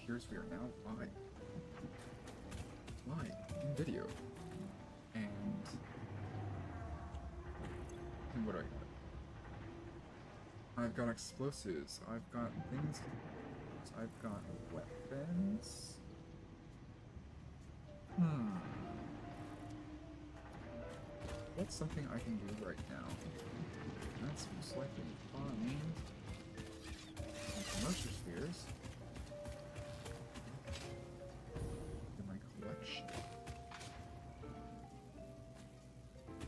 Here we are now. Why? Why? In video. And what do I got? I've got explosives. I've got things. I've got weapons. What's something I can do right now? That's most likely fine. Moisture spheres. In my collection.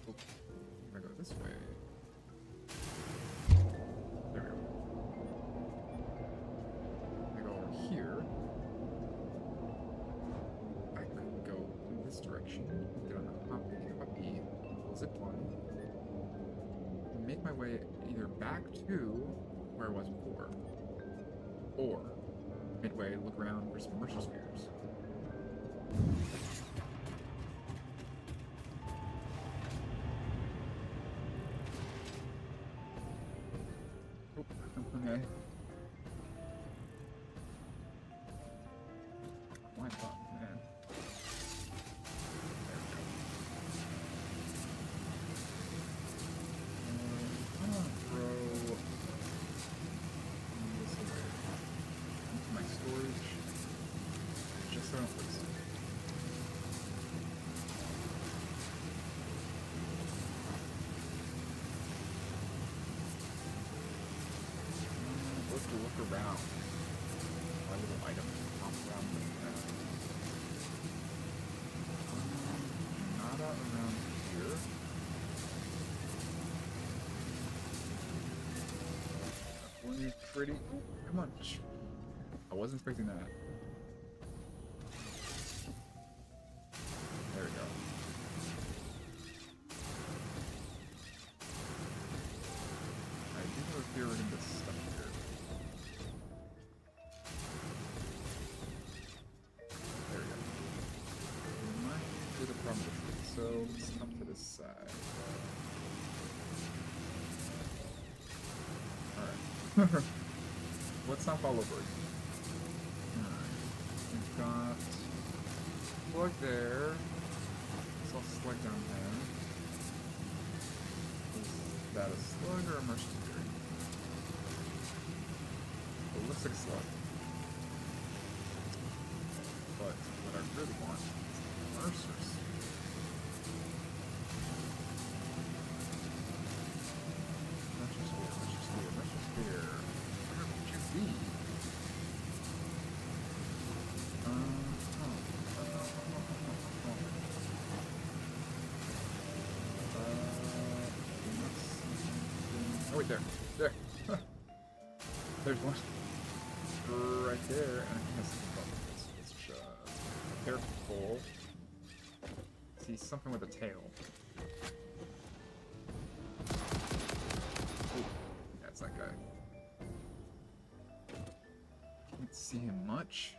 Oh, if I go this way. There we go. If I go over here. I could go in this direction. Get on the hoppy zip line. And make my way either back to where I was before. Or, midway, look around for some moisture spheres. Oh, okay. Why not, man? There we go. I'm gonna throw this away. My storage, just so I don't waste it. Let's go look around. My little items pop around like that. Nada around here. Pretty. Ooh, come on. I wasn't expecting that. There we go. I do have a fear we're gonna get stuck here. There we go. We might be the problem with it, so let's come to this side. Alright. Let's not fall over again. We've got slug there. It's all slug down there. Is that a slug or a mercer sphere? It looks like a slug. But what I really want is a mercer sphere. Mercer sphere, mercer sphere, mercer sphere. Where would you be? Oh wait, there. There's one right there, and I think that's the problem. It's just careful. See something with a tail. Ooh, that's that guy. Can't see him much.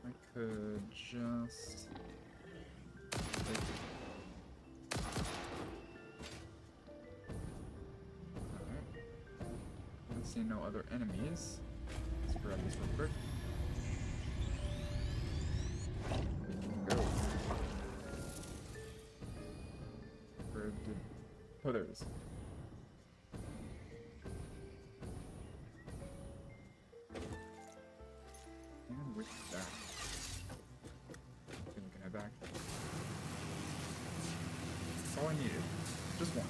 I could just take it. Alright. I see no other enemies. Let's grab this real quick. We can go. Where did... Oh, there it is. And with that, then we can head back. That's all I needed. Just one.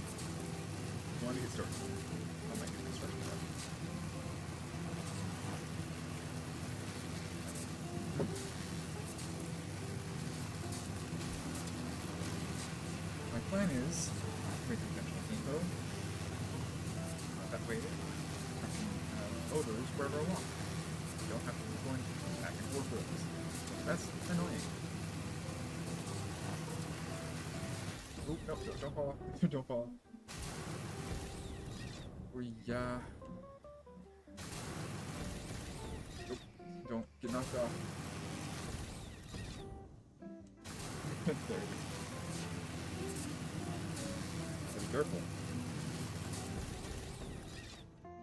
One to get started. I'll make it construction project. My plan is to make a conventional depot. That way I can have odors wherever I want. You don't have to be going back and forth with this. That's annoying. Oop, no, don't fall off. Don't fall off. Yeah. Nope, don't get knocked off. There you go. Be careful.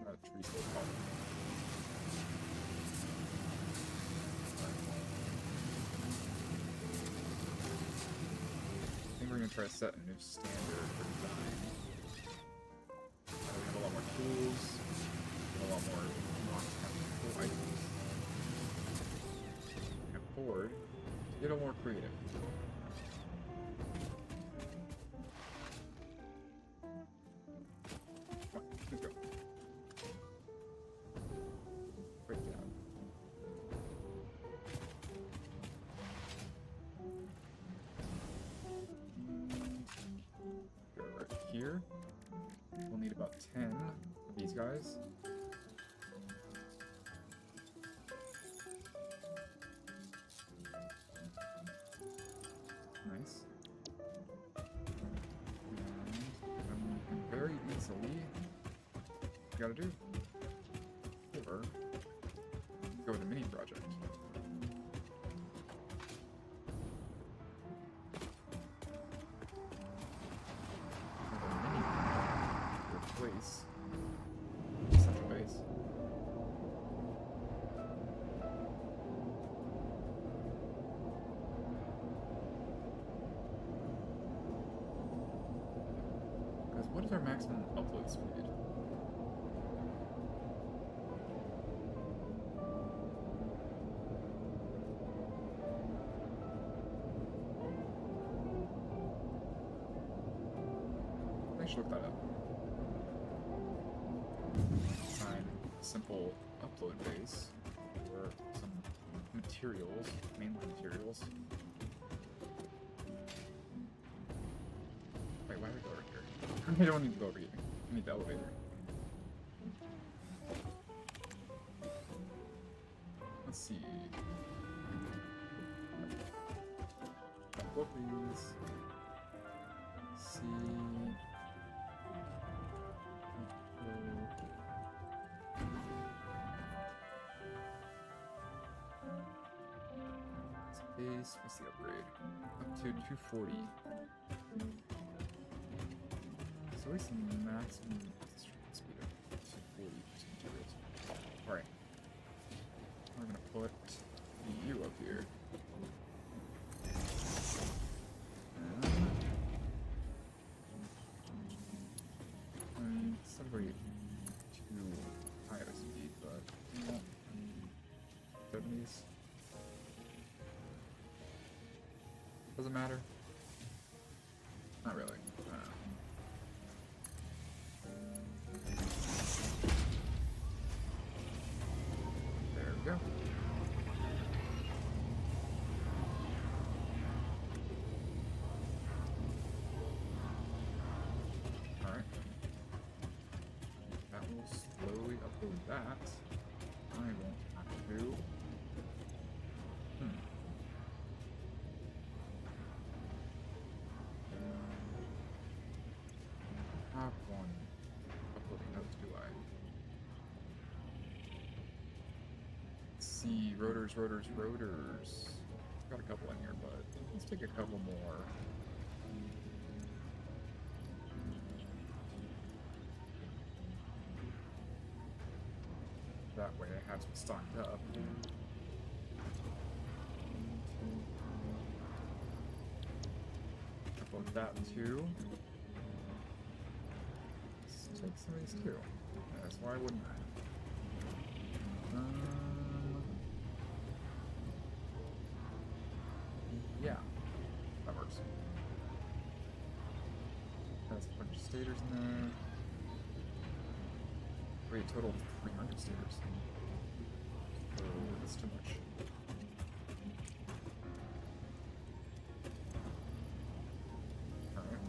That tree's so tall. try to set a new standard for design. We have a lot more tools, a lot more non-technical items. And forward, get a little more creative. Come on, let's go. Great job. Go right here. We'll need about 10 of these guys. Nice. And very easily, you gotta do, or go with a mini project. Replace central base. Because what is our maximum upload speed? I should look that up. Assign simple upload base for some materials, mainline materials. Wait, why did we go over here? We don't need to go over here. We need the elevator. Let's see. Upload these. See. Space, what's the upgrade? Up to 240. So at least the maximum speed of 240 materials. Alright. We're gonna put you up here. It's not very too high of a speed, but 70s. Doesn't matter. Not really. There we go. Alright. That will slowly upload that. I won't have to. Have one uploading notes, do I? Let's see, rotors. Got a couple in here, but let's take a couple more. That way I have some stocked up. Upload that too. Take some of these too. That's why I wouldn't. Yeah, that works. That's a bunch of stators in there. Wait, a total of 300 stators. Oh, that's too much. Alright.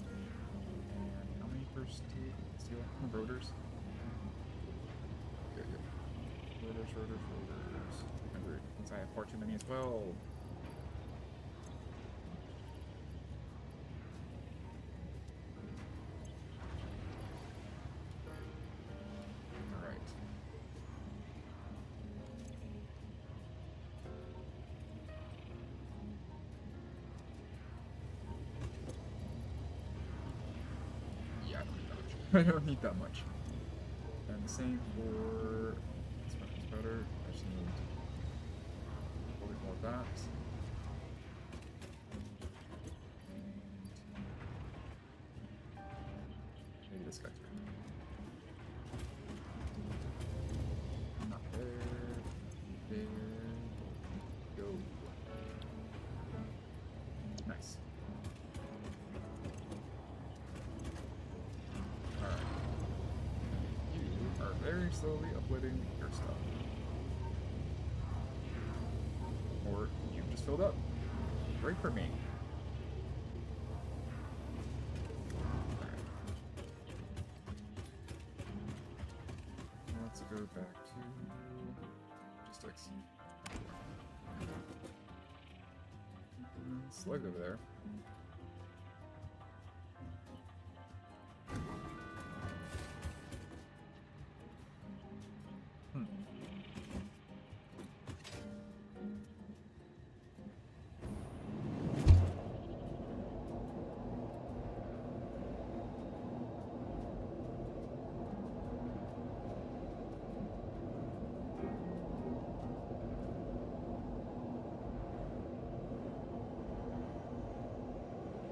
And how many per state? Steel? Rotors? Yeah. Rotors. 100. Since I have far too many as well. Alright. Yeah, I don't need that much. And the same for this one is better. I just need a little bit more of that. Satisfactory. Not there. There. Go. Nice. Alright. You are very slowly uploading your stuff. Or you just filled up. Great for me. Let's go back to just X. Slug over there.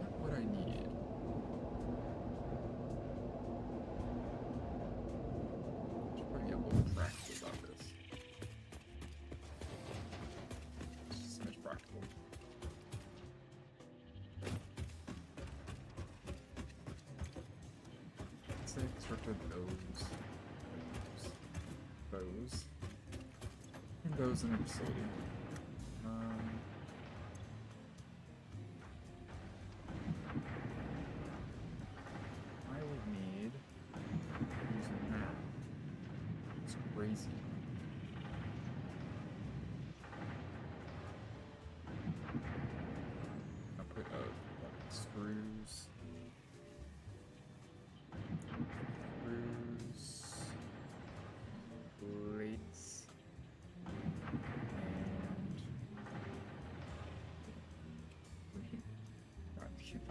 What would I need? Should probably be a little practical about this. Just so much practical. Let's say constructed those, and those in a facility. I would need using that. It's crazy. Output of screws. Plates. And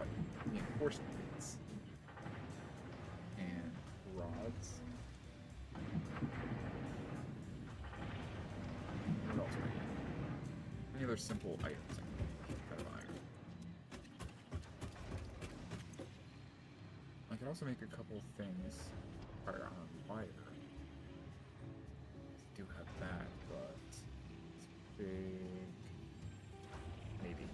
reinforcements. And rods. What else do I need? Any other simple items I can keep out of iron? I can also make a couple things fire on wire. I do have that, but it's big. Maybe.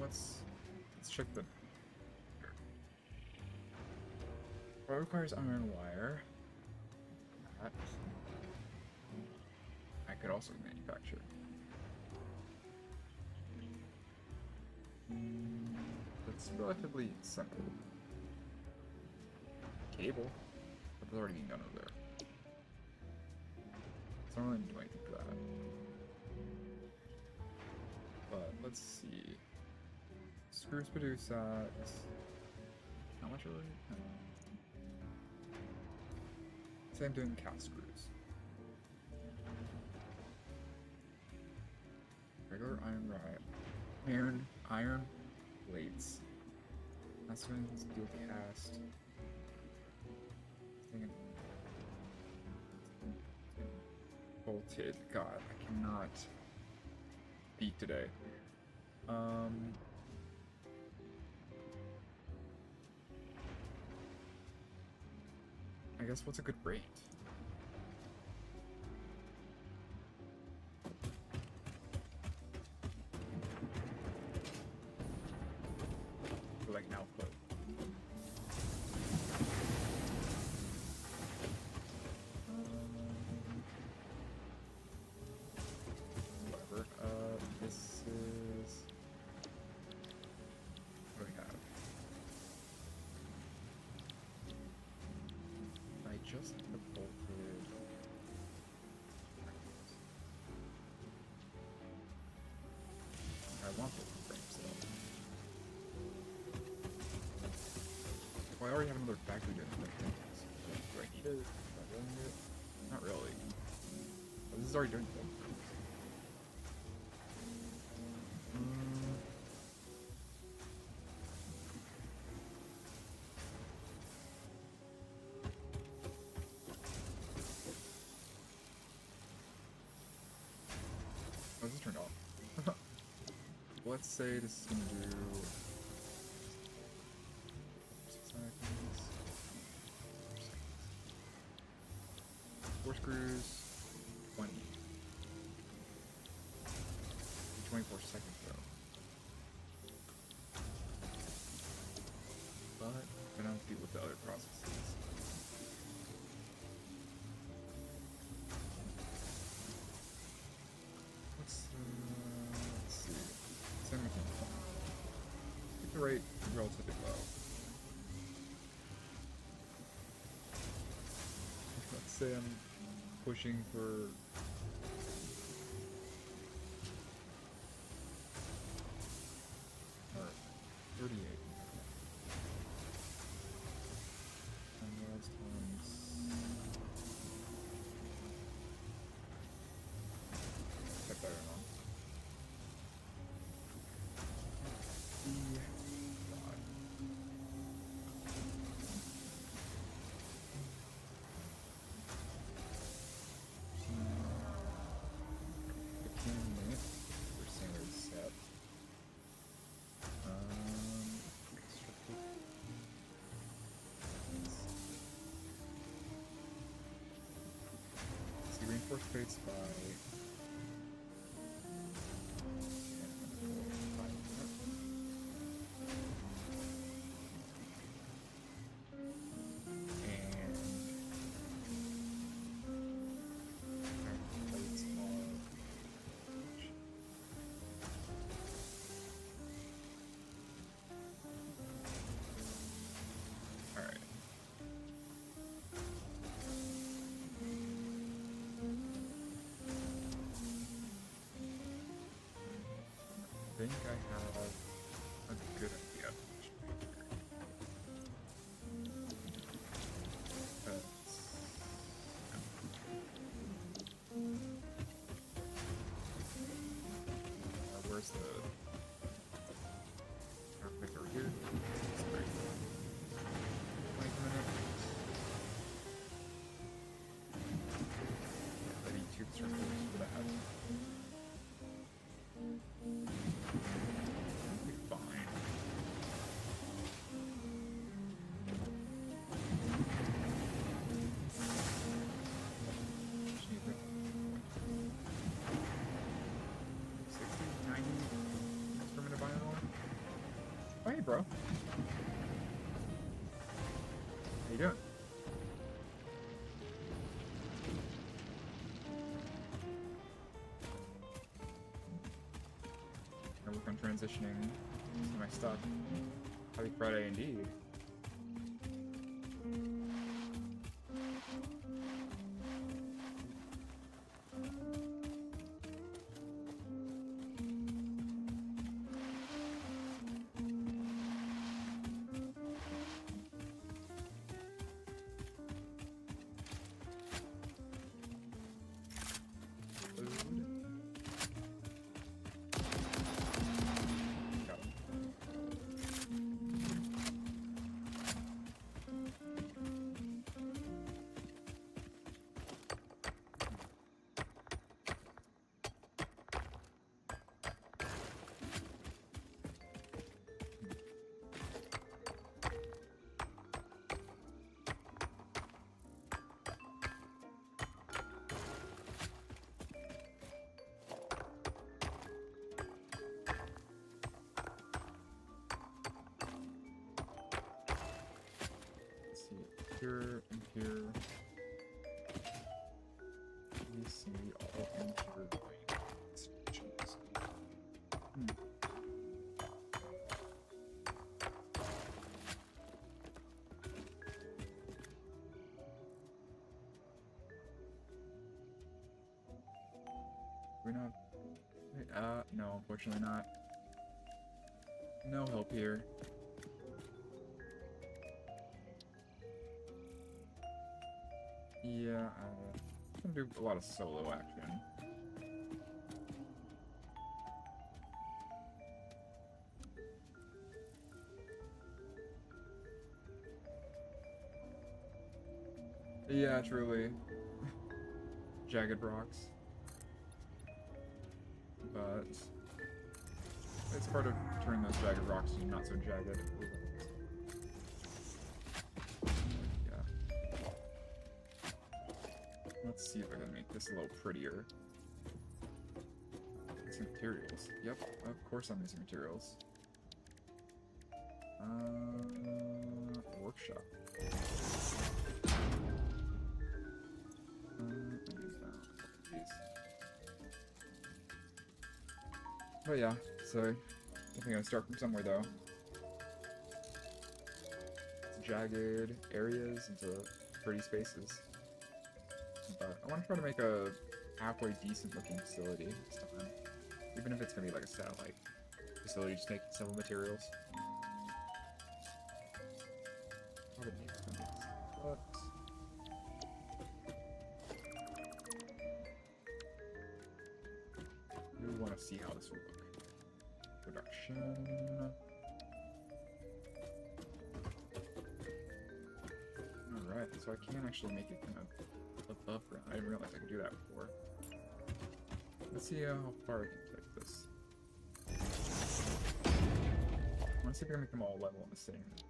Let's check the. Well, it requires iron wire. That I could also manufacture. It's relatively simple. Cable. But there's already being done over there. So I don't really do anything for that. But let's see. Screws produce at how much are they? Same doing cast screws. Regular iron rod. Iron plates. That's when steel cast. Bolted. God, I cannot speak today. I guess what's a good rate? For like an output. Whatever. This is what do we have? I just have bolted. I want bolted frames though. Well, I already have another factory doing things. Do I need it? Am I doing it? Not really. Oh, this is already doing things. Oh, this is turned off. let's say this is gonna do 6 seconds. 4 screws, 20. 24 seconds though. But I don't deal with the other processes. Let's see. Semi-conform. Keep the rate relatively low. Let's say I'm pushing for 38. And last times. Check that on. Reinforced fates by I think I have a good idea. Where's the traffic over here? It's great. 20 per minute. I need 2 circles for that. Hey, bro. How you doing? I work on transitioning some of my stuff. Happy Friday indeed. Here and here. We see all interior stations. We're not. No, unfortunately not. No help here. Yeah, I'm gonna do a lot of solo action. Yeah, truly. Jagged rocks. But it's part of turning those jagged rocks to not so jagged. Yeah. Let's see if I can make this a little prettier. Some materials. Yep, of course I'm missing materials. Workshop. But yeah, so definitely gonna start from somewhere though. It's jagged areas into pretty spaces. But I want to try to make a halfway decent looking facility this time. Even if it's gonna be like a satellite facility, just making several materials. But we want to see how this will look. Production. Alright, so I can actually make it kind of above ground. I didn't realize I could do that before. Let's see how far I can take this. I want to see if I can make them all level on the same floor.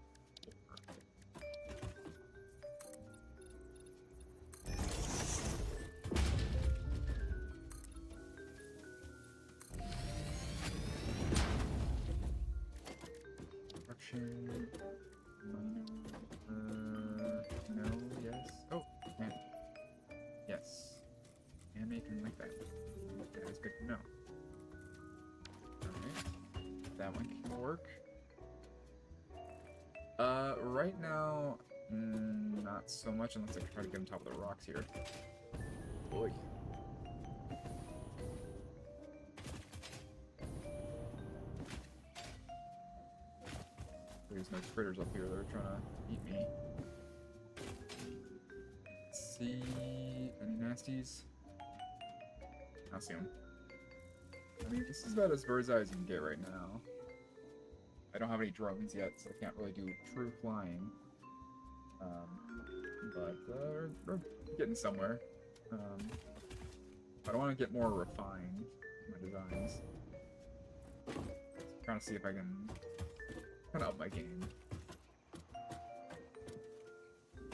No, yes. Oh, man. Yes. And make them like that. That is good to know. Alright. That one can work. Right now, not so much unless I try to get on top of the rocks here. Boy. There's no critters up here that are trying to eat me. Let's see, any nasties? I see them. I mean, this is about as bird's eye as you can get right now. I don't have any drones yet, so I can't really do true flying. But we're getting somewhere. I don't want to get more refined in my designs. Trying to see if I can kind of up my game.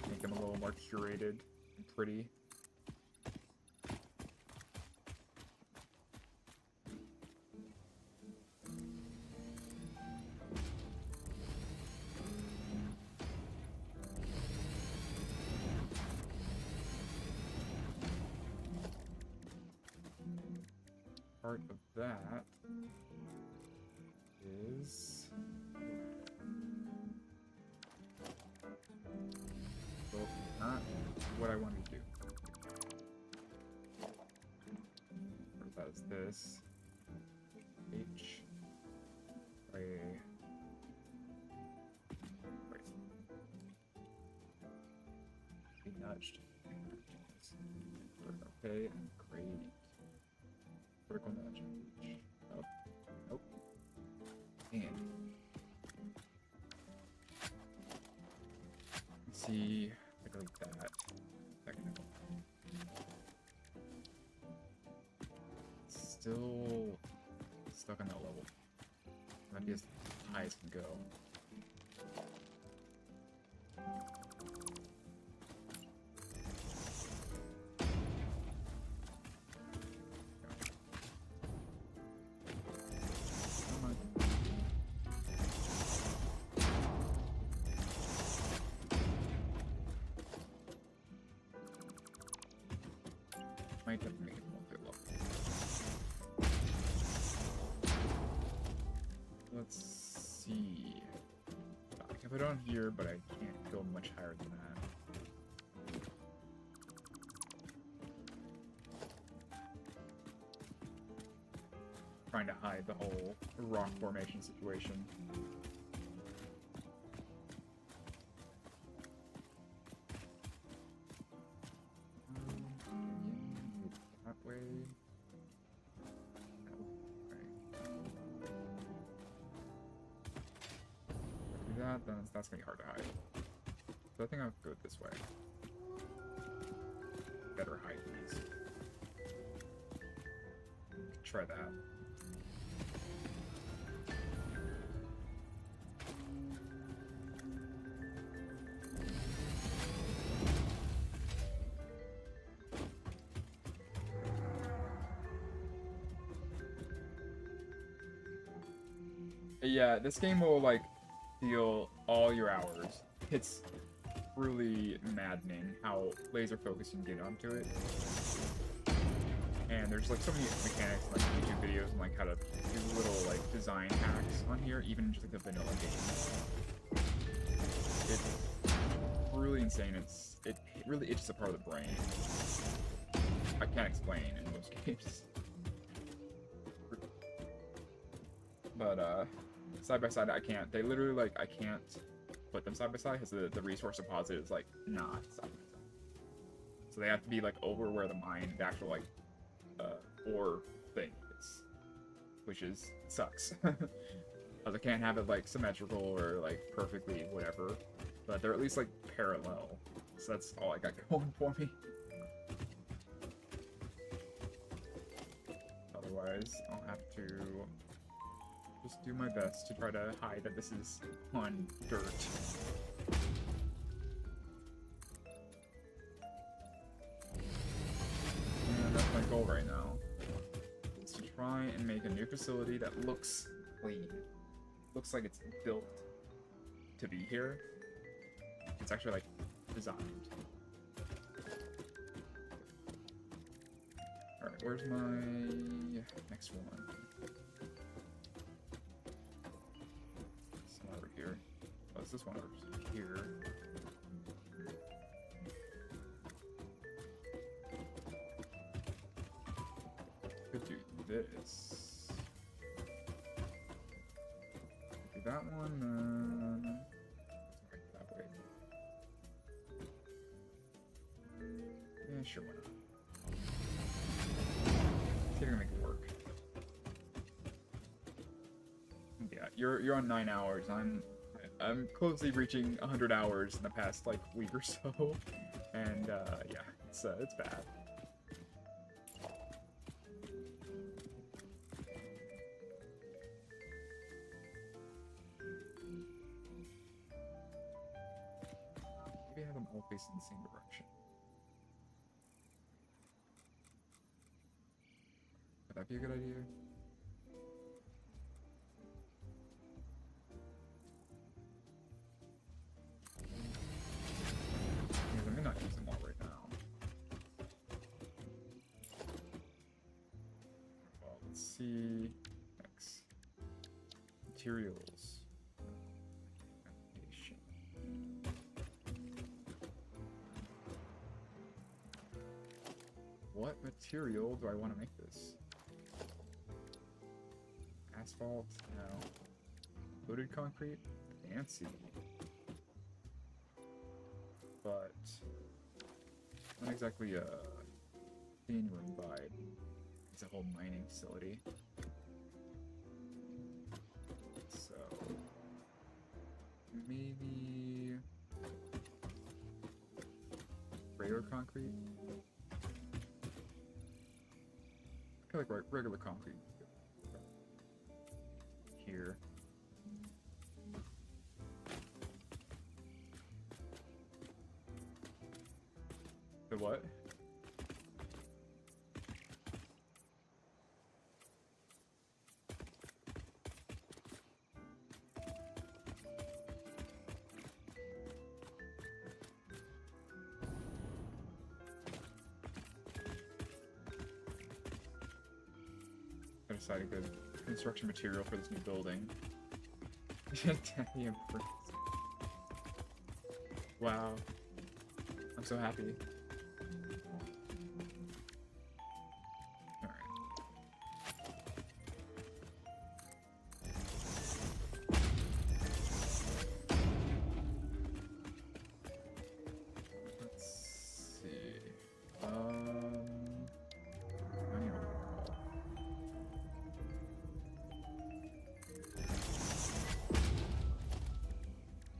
Make them a little more curated and pretty. Part of that is well, not what I wanted to do. Part of that is this H A right. Be nudged. Okay, great. Vertical nudge. Up. Nope. And let's see, like that. Technical. Still stuck on that level. Might be as high as can go. Might have to make it more level. Let's see. I can put it on here, but I can't go much higher than that. Trying to hide the whole rock formation situation. Way. Do that, then that's gonna be hard to hide. So I think I'll go this way. Better hide these. Try that. Yeah, this game will, like, steal all your hours. It's really maddening how laser focused you can get onto it. And there's, like, so many mechanics, like, YouTube videos and, like, how to do little, like, design hacks on here, even just, like, the vanilla game. It's really insane. It really itches a part of the brain. I can't explain in most games. But, side by side, I can't. They literally, like, I can't put them side by side because the resource deposit is, like, not side by side. So they have to be, like, over where the mine, the actual, like, ore thing is. Which sucks. Because I can't have it, like, symmetrical or, like, perfectly whatever. But they're at least, like, parallel. So that's all I got going for me. Otherwise, I'll have to just do my best to try to hide that this is on dirt. And that's my goal right now. Is to try and make a new facility that looks clean. Looks like it's built to be here. It's actually, like, designed. Alright, where's my next one? It's not over here. Oh, it's this one over here. Could do this. Do that one, then... that way. Yeah, sure, why not? See if I can make it work. Yeah, you're on 9 hours. I'm closely reaching 100 hours in the past, like, week or so, and yeah, it's bad. Maybe have them all facing the same direction. Would that be a good idea? Yeah, let me not use them all right now. Well, let's see. Next. Materials. Application. What material do I want to make this? Asphalt? No. Coated concrete? Fancy. But not exactly a clean room vibe. It's a whole mining facility. So maybe regular concrete? I feel like regular concrete. Here. The what? I decided good construction material for this new building. Titanium bricks. Wow. I'm so happy. Alright. Let's see.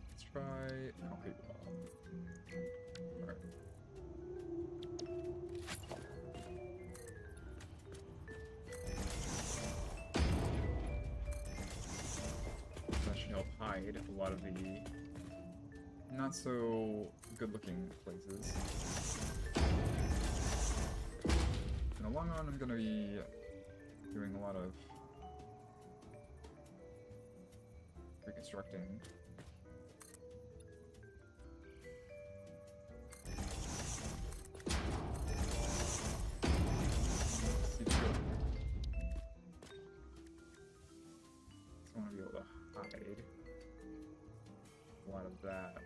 Let's try concrete wall. Alright. That should help hide a lot of the not so good looking places. In the long run, I'm gonna be doing a lot of constructing. I want to be able to hide a lot of that.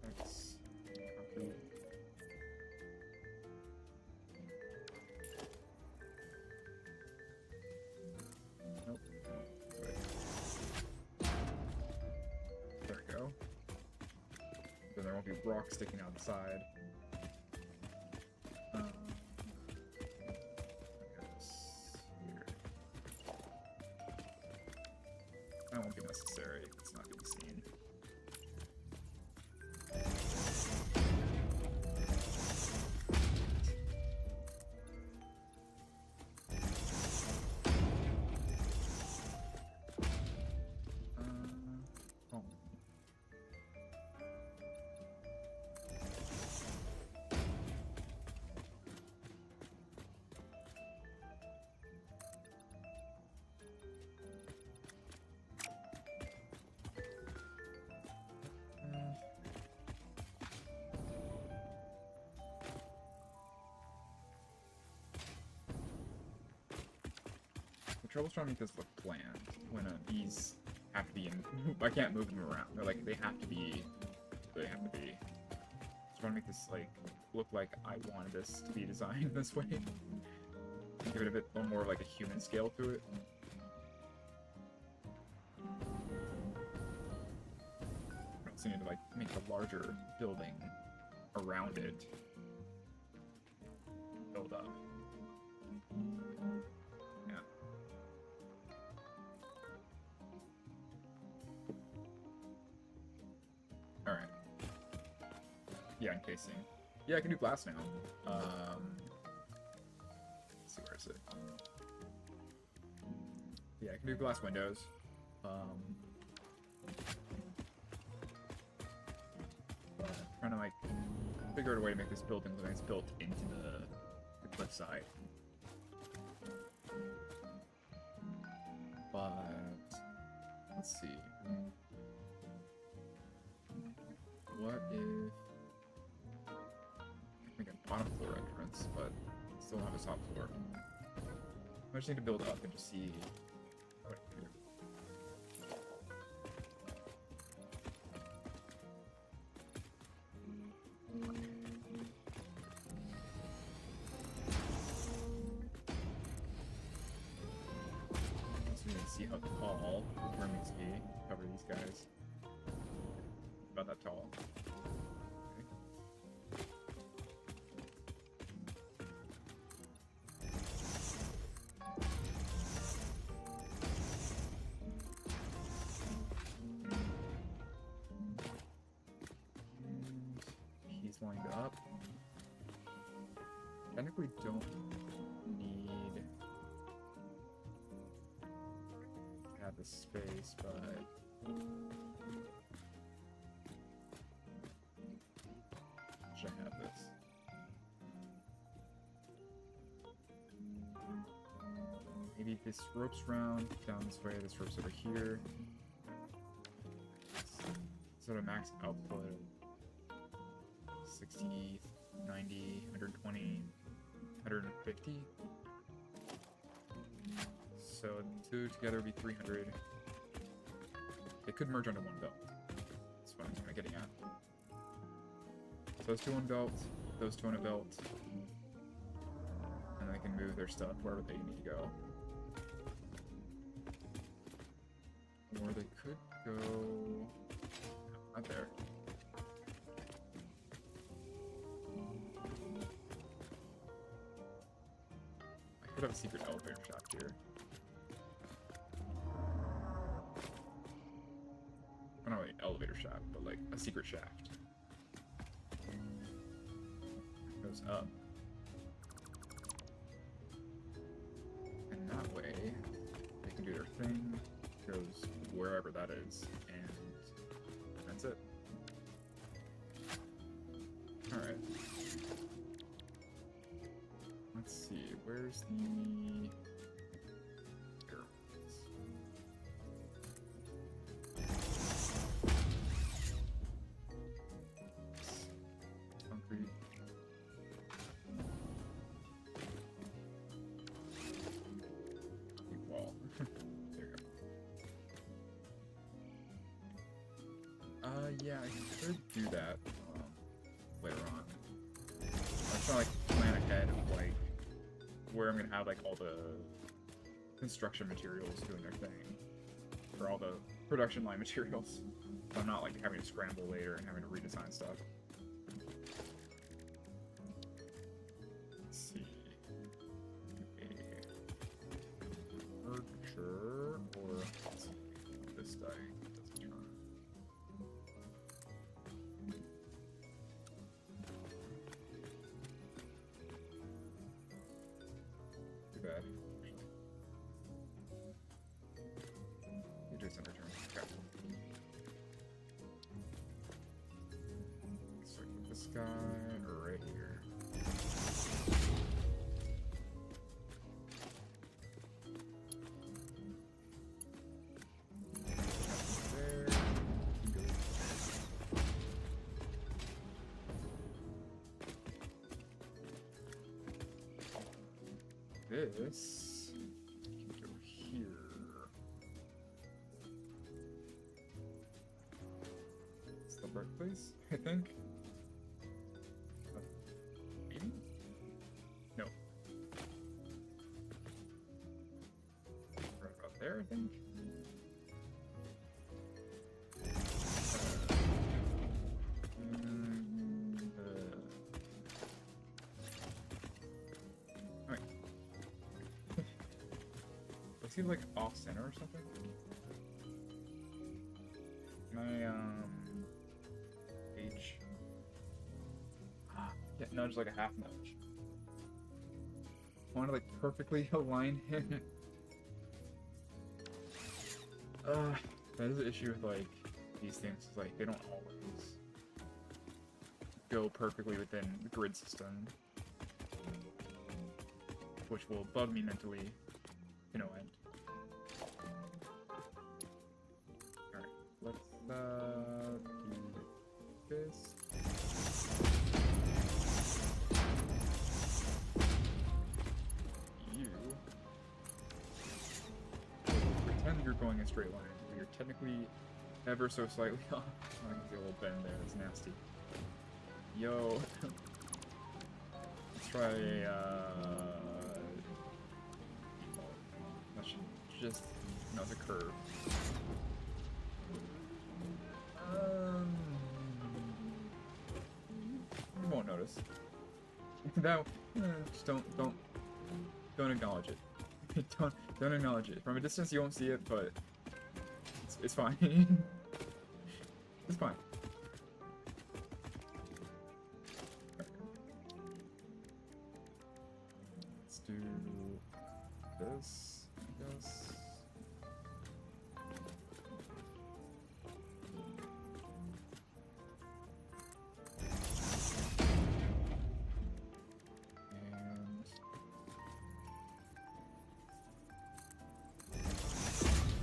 Let's copy. Nope. Wait. There we go. Then there won't be rocks sticking out the side. That won't be necessary. It's not being seen. Oh. The trouble's trying to make this look planned when these have to be in. I can't move them around. They're like, they have to be. They have to be. Just trying to make this like look like I wanted this to be designed this way. Give it a bit more like a human scale to it. I also need to like make a larger building around it. Build up. Yeah. Alright. Yeah, encasing. Yeah, I can do glass now. Let's see, where is it? Yeah, I can do glass windows. Trying to like figure out a way to make this building look like it's built into the cliffside. But let's see. What if I can make a bottom floor entrance, but still have a top floor? I just need to build up and just see what I can do. See how tall the room needs to be. Cover these guys. About that tall. Okay. And he's lined up. Technically don't need the space, but should I have this? Maybe this rope's round down this way, this rope's over here. Sort of max output 60, 90, 120, 150. So two together would be 300. They could merge onto one belt. That's what I'm kind of getting at. So those two on belt, those two on a belt, and they can move their stuff wherever they need to go. Or they could go out there. I could have a secret elevator shaft here. Oh, not really elevator shaft, but like a secret shaft. It goes up. And that way, they can do their thing. Goes wherever that is, and that's it. Alright. Let's see, where's the... Here. Concrete. Wall. There you go. Yeah, I could do that later on. I'm trying to like plan ahead of like where I'm gonna have like all the construction materials doing their thing, or all the production line materials. So I'm not like having to scramble later and having to redesign stuff. Let's see. A merger or this die doesn't turn. Too bad. It doesn't return. Okay. So put this guy right here. There. This can go here. It's the birthplace, I think. Maybe? No. Right about there, I think. Is he like off center or something? My H. Yeah, nudge like a half nudge. I want to like perfectly align him. That is an issue with like these things. Is like they don't always go perfectly within the grid system, which will bug me mentally to no end. Alright, let's do this. You pretend you're going a straight line, but you're technically ever so slightly off. I can see a little bend there, it's nasty. Yo. Let's try a that should just, no, it's a curve. You won't notice. That just don't acknowledge it. don't acknowledge it. From a distance you won't see it, but it's fine. It's fine. Let's do this, I guess.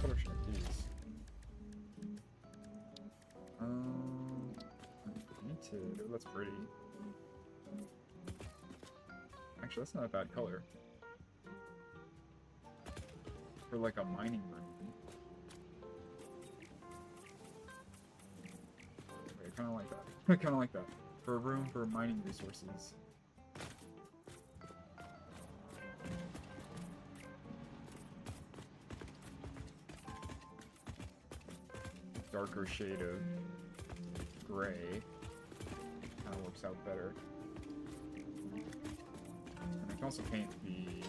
Color should I use? Me too. That's pretty. Actually, that's not a bad color. For like a mining room. Okay, I kinda like that. I kinda like that. For a room for mining resources. Darker shade of gray kind of works out better. And I can also paint the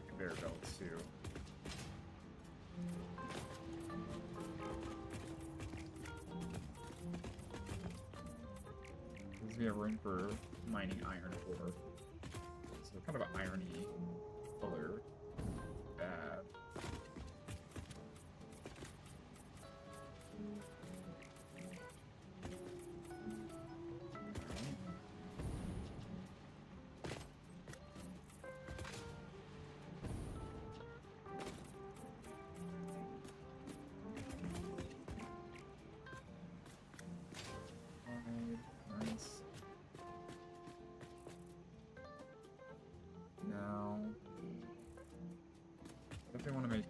conveyor belts too. This gives me a room for mining iron ore. So kind of an irony color. Bad. definitely want to make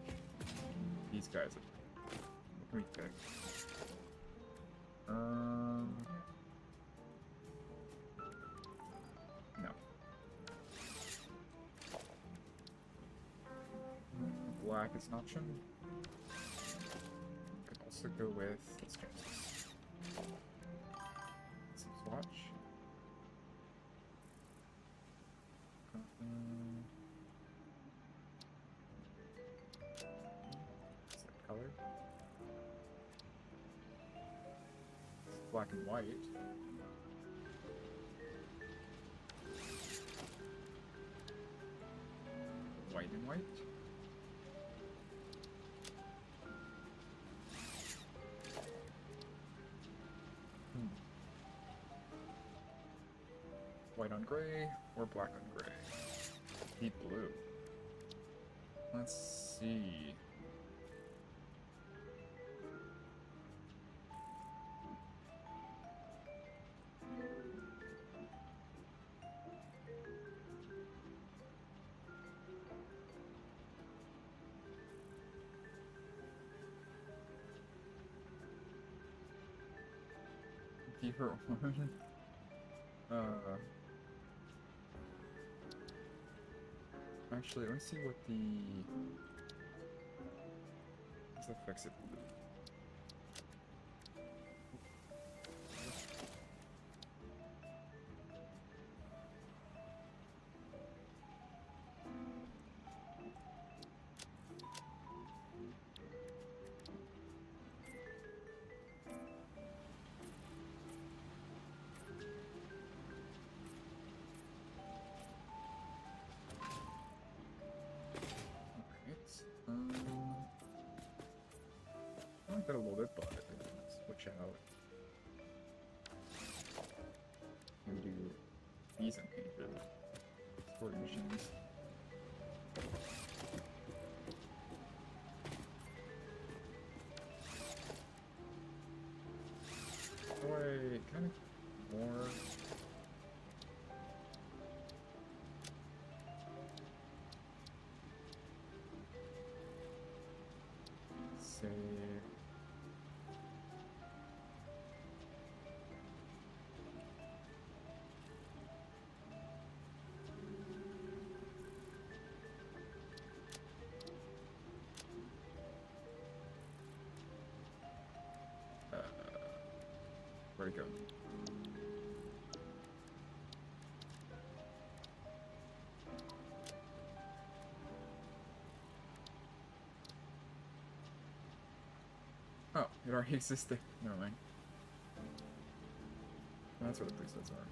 these guys. What can we pick? No. Black is an option. Could also go with, let's change this. Swatch. What's that color? It's black and white. White and white. White on gray or black on gray. Deep blue. Let's see. Deeper one. Actually, let me see what the... Let's fix it. I like that a little bit, but switch out. And do these unpainted sorting machines. Boy, kind of more. Say. Where'd it go? Oh, it already existed. Never mind. That's what the presets are.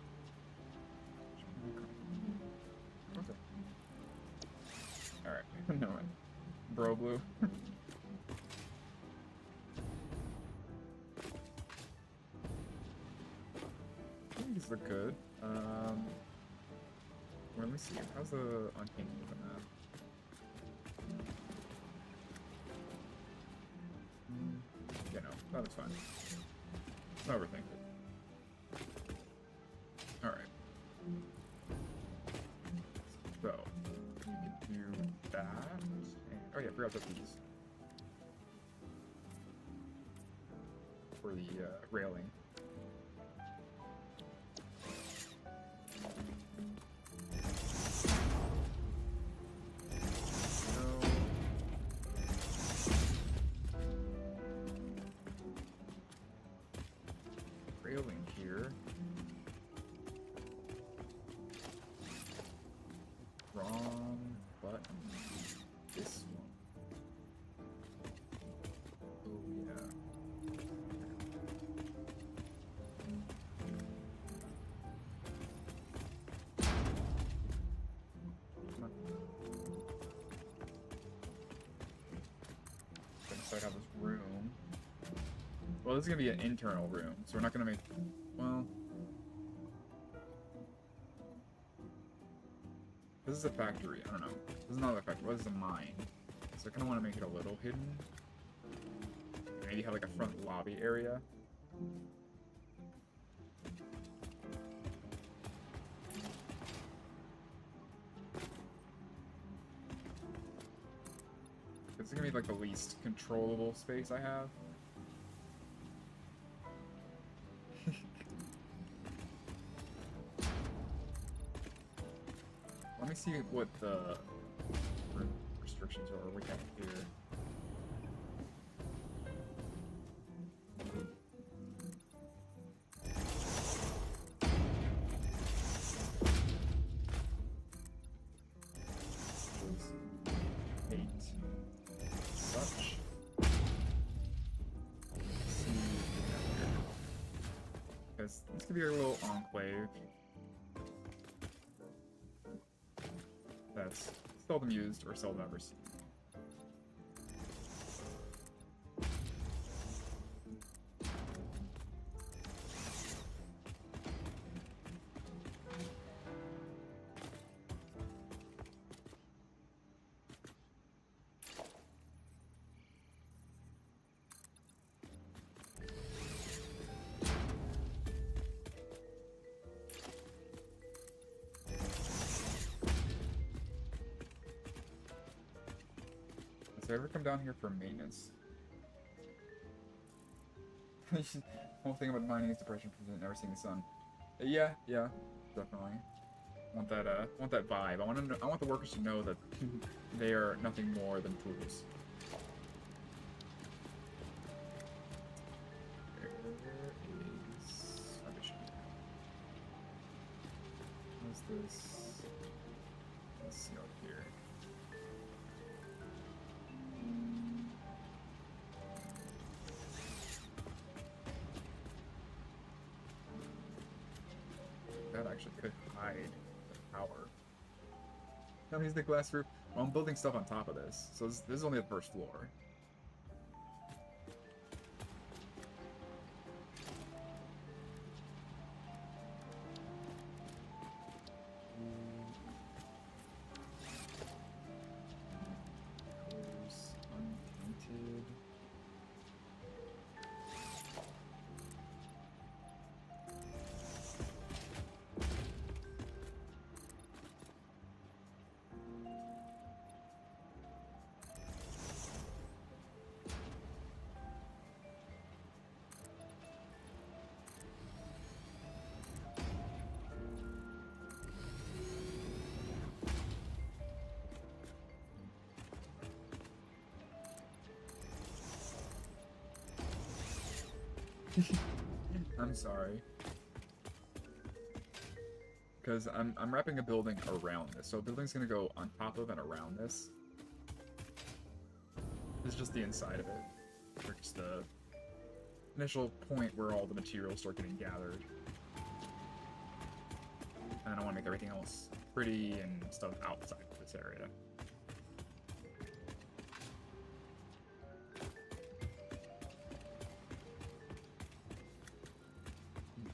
Okay. Alright, no mind. Bro blue. These look good. Well, let me see. How's the unpainted looking at? Yeah, no, that looks fine. Let's not overthink it. Alright. So, we can do that. And, oh yeah, I forgot about these. For the railing. Railing here. Wrong button. This one. Oh yeah. Inside out this room. Well, this is gonna be an internal room, so we're not gonna make. Well, this is a factory. I don't know. This is not a factory. What is a mine? So I kind of want to make it a little hidden. Maybe have like a front lobby area. This is gonna be like the least controllable space I have. Let me see what the restrictions are we have here. This could be a little enclave that's seldom used or seldom ever seen. Does it ever come down here for maintenance? Whole thing about mining is depression from never seeing the sun. Yeah, definitely. Want that vibe. I want the workers to know that they are nothing more than tools. There is audition. What's this? Let's see out here. That actually could hide the power. Now here's the glass roof. Well, I'm building stuff on top of this, so this is only the first floor. Colors unpainted. I'm sorry. Because I'm wrapping a building around this. So a building's gonna go on top of and around this. This is just the inside of it. Or just the initial point where all the materials start getting gathered. And then I want to make everything else pretty and stuff outside of this area.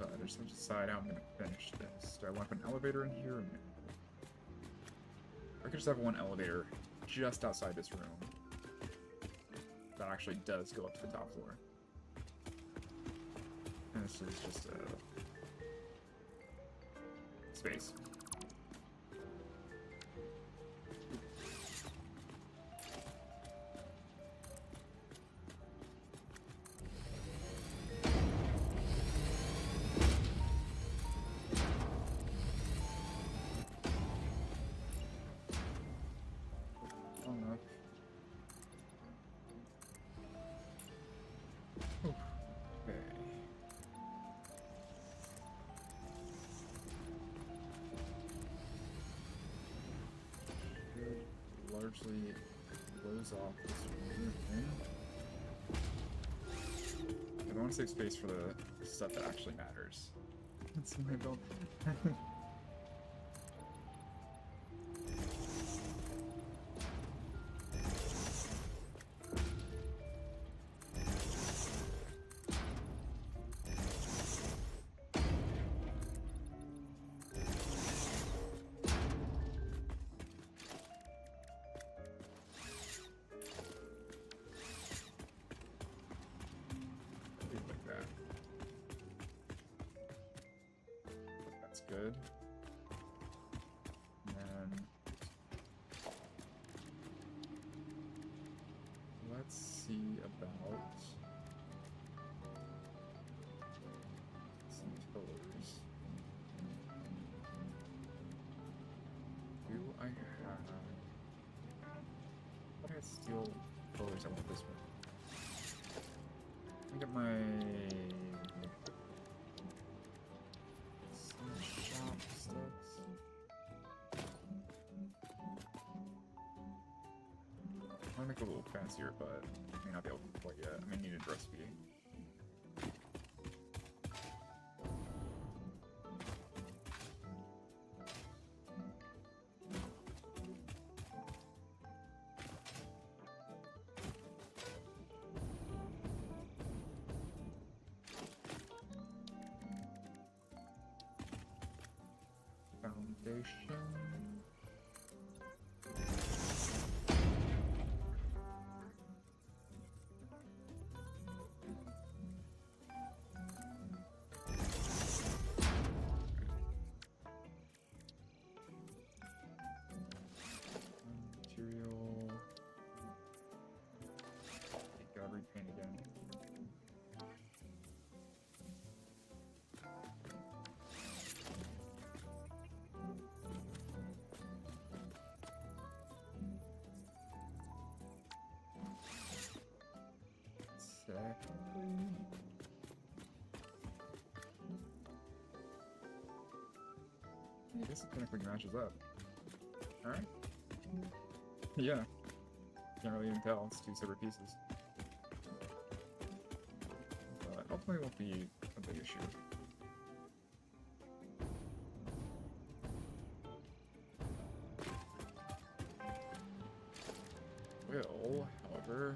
I just have to decide how I'm going to finish this. Do I want to put an elevator in here or no? I could just have one elevator just outside this room. That actually does go up to the top floor. And this is just a space. Largely close off this room. I want to save space for the stuff that actually matters. That's my build. Good. And then let's see about some pillars. Do I have... What do I steal pillars? I want this one. Let me get my... some shop stuff. I want to make it a little fancier, but I may not be able to quite yet. I may need a recipe. Foundation. Material. Gotta repaint again. Exactly. Hey, this technically matches up. Alright. Yeah. Can't really even tell. It's two separate pieces. But ultimately won't be a big issue. Will, however...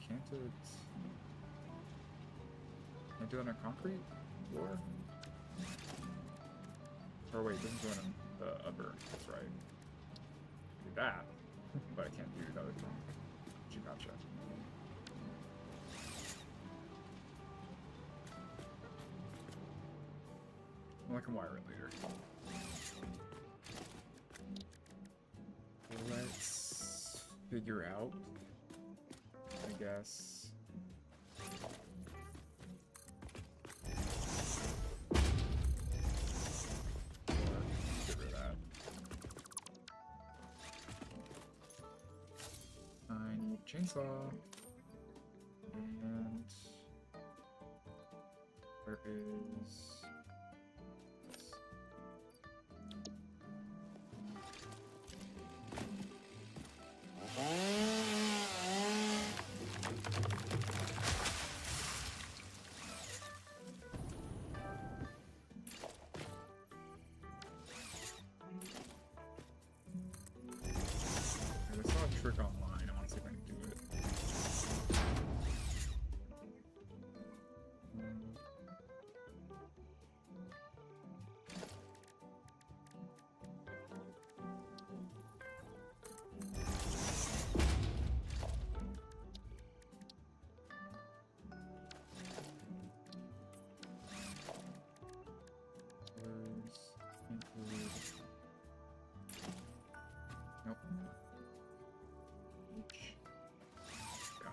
Can't it... Can't do it on a concrete floor? Or wait, it doesn't do it on the upper, that's right. Do that, but I can't do the other thing. Gotcha. Well, I can wire it later. Let's figure out, I guess. Get rid of that. I need a chainsaw. And where is... I saw a trick online. I want to see if I can do it. Include... Nope. H. Got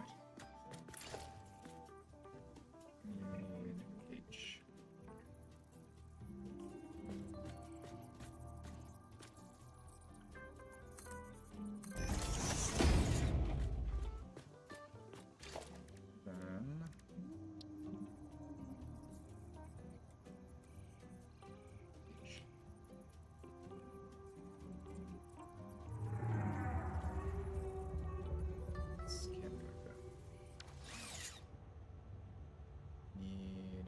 Need H. Then... H. This can't be like that. Need...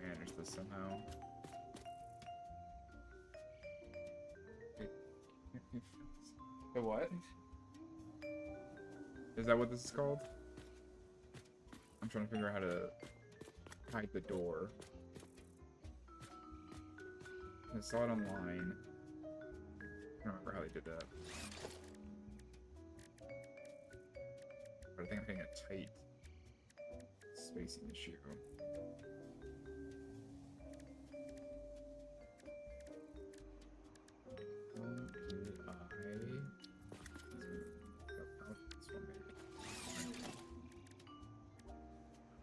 Manage this somehow. The what? Is that what this is called? I'm trying to figure out how to hide the door. I saw it online. I don't remember how they did that. But I think I'm hitting a tight spacing issue.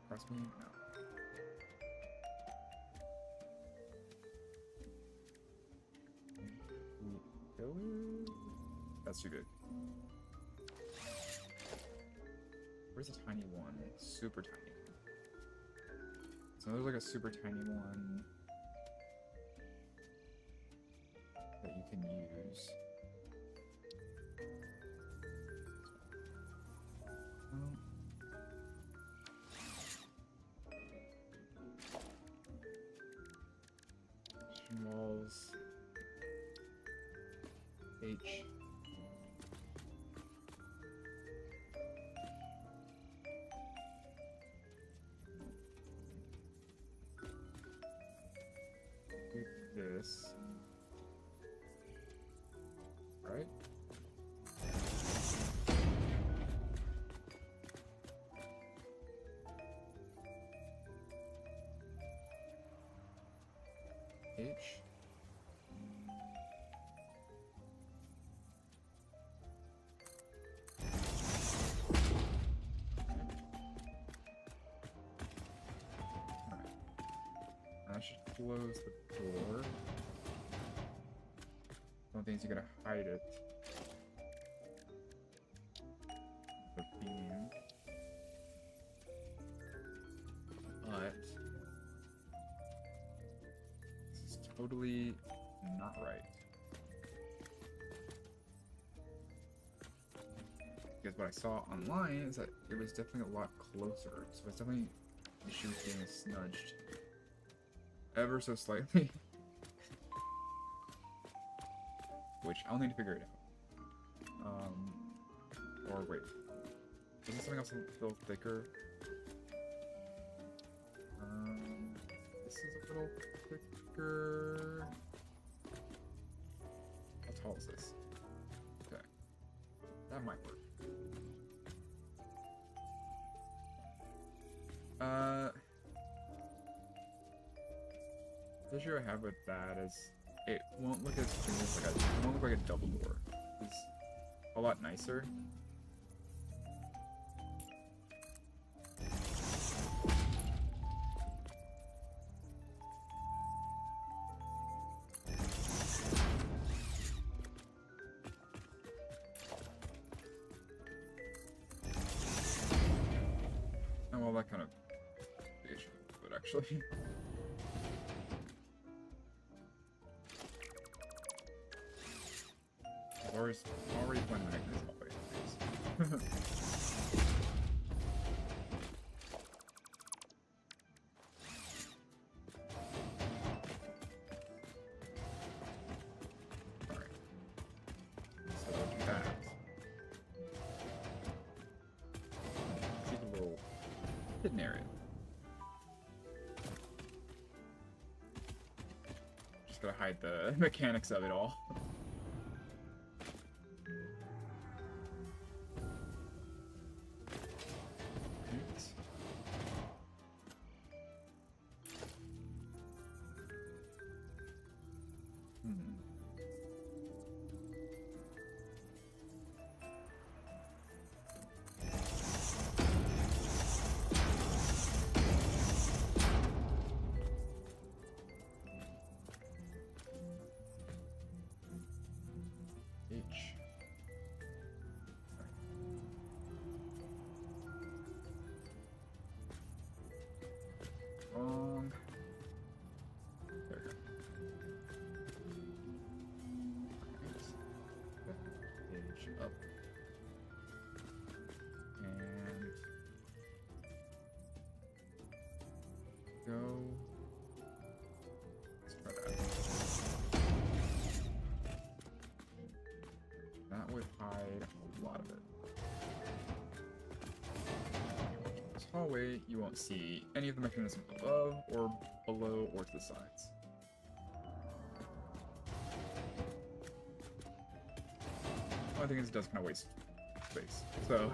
Cross me? No. That's too good. Where's the tiny one? Super tiny. So there's like a super tiny one that you can use. Walls. H. Do this. Right? H. I should close the door. One thing is you gotta hide it. The beam. But this is totally not right. Because what I saw online is that it was definitely a lot closer. So it's definitely the issue with being snudged ever so slightly. Which I'll need to figure it out. Or wait. Isn't something else a little thicker? This is a little thicker. How tall is this? Okay. That might work. The issue I have with that is it won't look as clean as it won't look like a double door. It's a lot nicer. Oh, well, that kind of the issue with it, actually. Already playing the mechanism always. Alright. So I'll do that. Keep a little hidden area. Just gotta hide the mechanics of it all. Wrong. There we go. Right. Page up. And go. Let's try that. That would hide a lot of it. This hallway, you won't see any of the mechanisms above or below or to the sides. Only thing is it does kind of waste space. So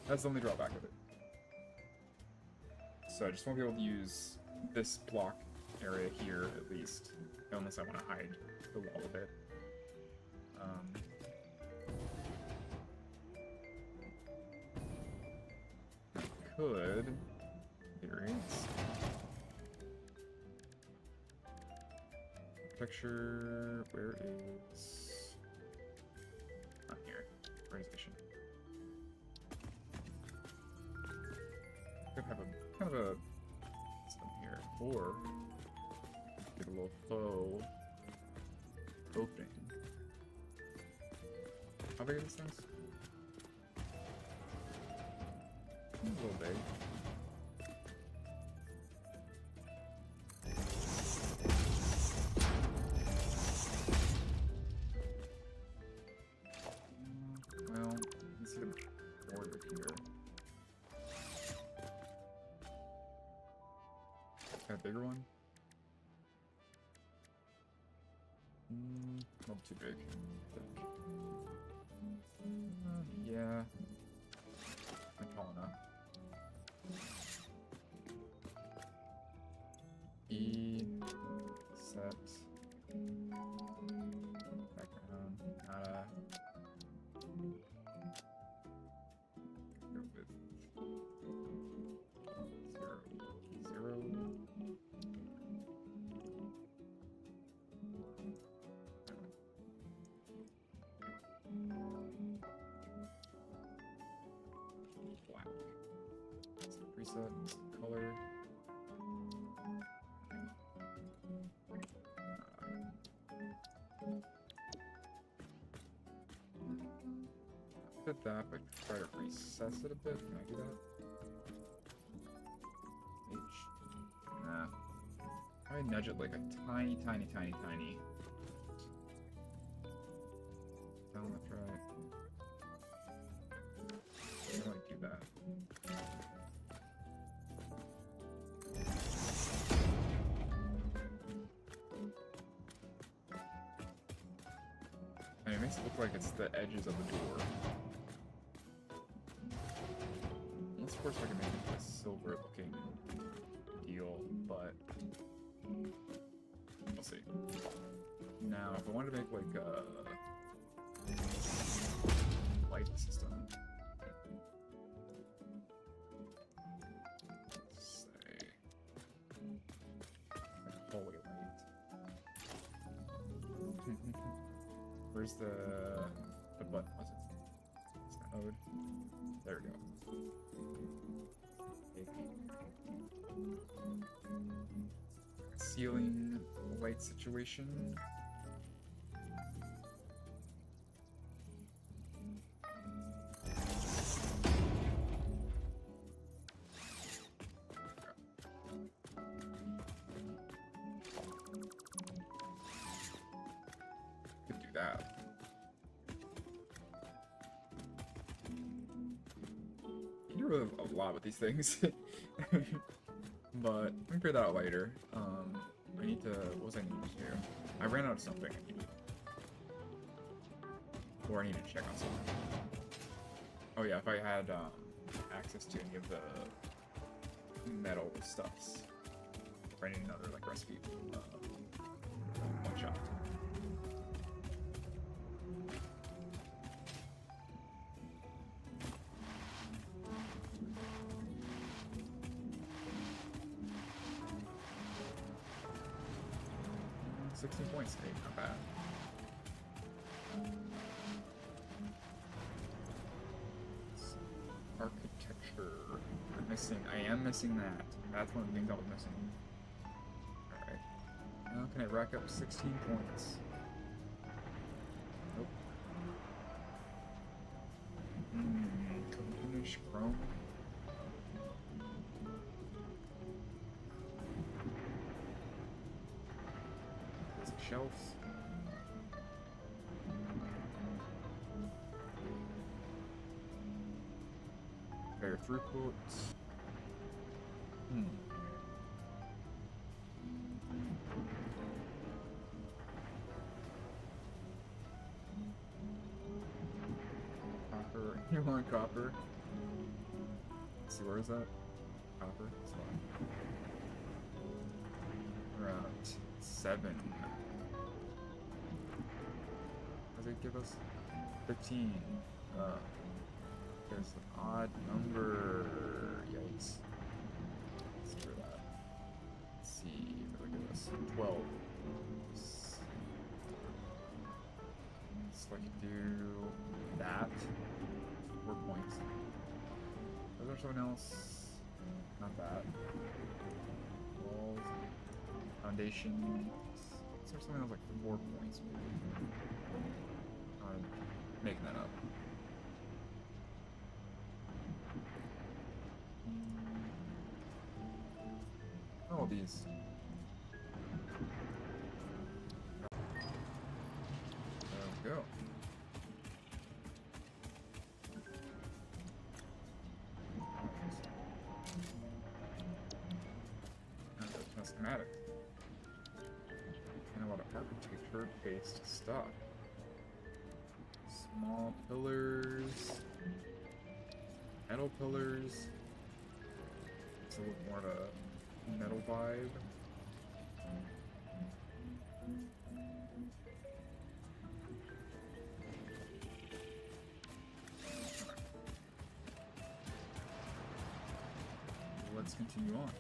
that's the only drawback of it. So I just won't be able to use this block area here, at least, unless I want to hide the wall a bit. I could, in theory, architecture, where is, not here, organization. Could have a kind of a system here, or get a little faux opening. How big are these things? A little big. Well, you can see the border here. Got a bigger one? Not too big. Yeah. I'm tall enough. E. Set. Background. Nada. Go with 0. 0. Black. So preset, color. Fit that, but try to recess it a bit. Can I do that? H. Nah. I nudge it like a tiny. Down, that's right. I don't want to do that. And it makes it look like it's the edges of the door. Unless, of course, I can make it a silver-looking deal, but we'll see. Now, if I wanted to make like a light system, let's say like hallway light. Where's the button? Was it? It's the node. There we go. Ceiling light situation. Could do that. You do really a lot with these things. But we can figure that out later. I need to. What was I need to do? I ran out of something I needed. Or I need to check on something. Oh yeah, if I had access to any of the metal stuffs. Or I need another like recipe. One shot. Points today, not bad. Architecture. I am missing that. That's one of the things I was missing. Alright. Now can I rack up 16 points? Nope. Finish chrome. Shelves. Fair throughput. You want copper? Let's see, where is that? Copper? It's fine. We're at 7. What does it give us? 15. There's an odd number. Yikes. Let's do that. Let's see. What do I give us? 12. So I can do that. 4 points. Is there someone else? Not that. Walls. Foundation. Is there something else like 4 points maybe? I'm making that up. Oh, these. There we go. That's schematic. And a lot of architecture-based stuff. Small pillars, metal pillars. It's a little more of a metal vibe. Let's continue on.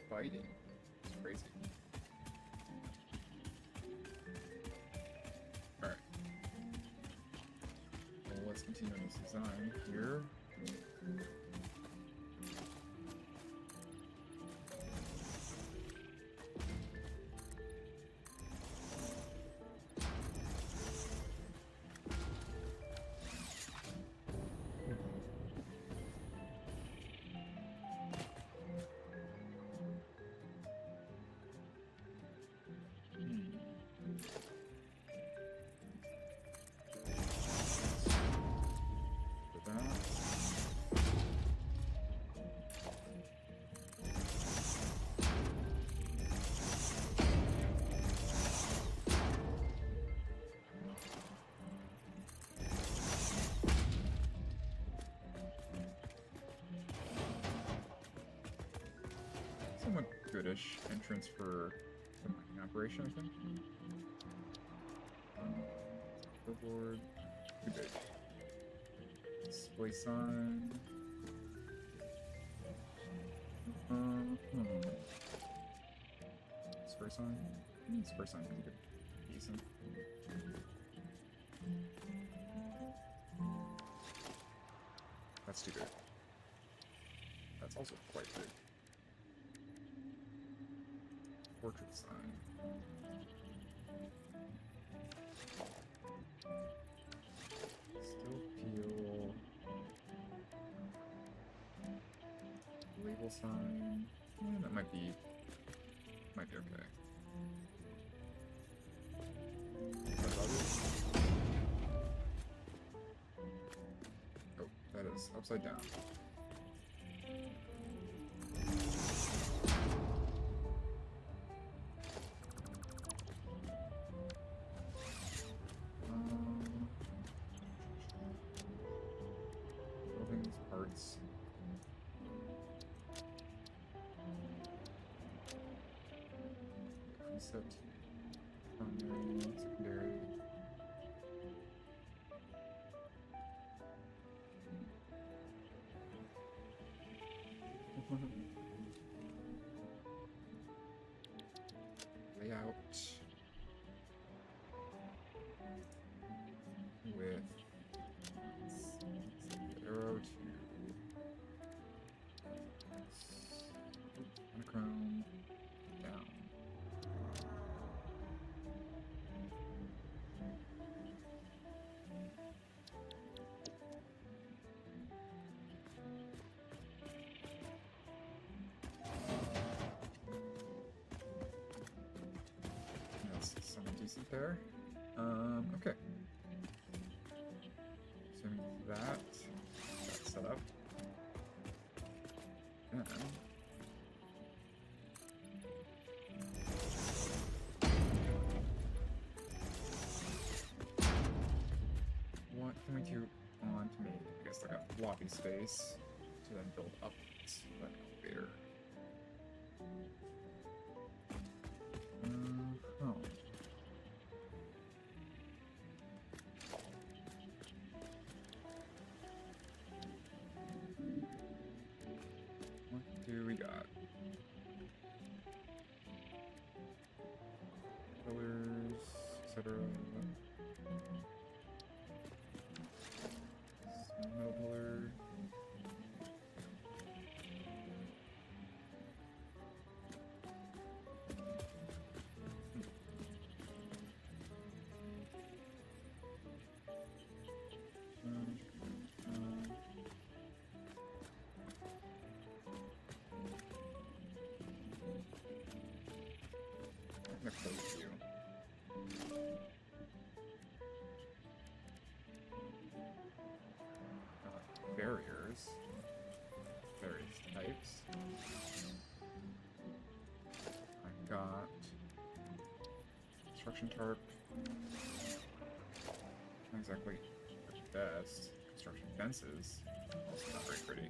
Fighting. It's crazy. Alright. Well, let's continue on this design here. Somewhat goodish entrance for the mining operation, I think. Billboard. Too big. Display sign. Display sign? Display sign is good. Decent. That's too big. That's also quite big. Portrait sign. Still peel. Label sign. Yeah, that might be okay. Oh, that is upside down. Buildings, parts. Preset. Primary, secondary. Layout with arrow to monochrome down. decent there. Okay. Assuming that's set up. Then what can we do on to make, I guess, like a floppy space to then build up that elevator? Oh. What do we got? Pillars, etc. Metal pillar. I'm gonna close you. Barriers. Various types. I've got construction tarp. Not exactly the best. Construction fences. Also not very pretty.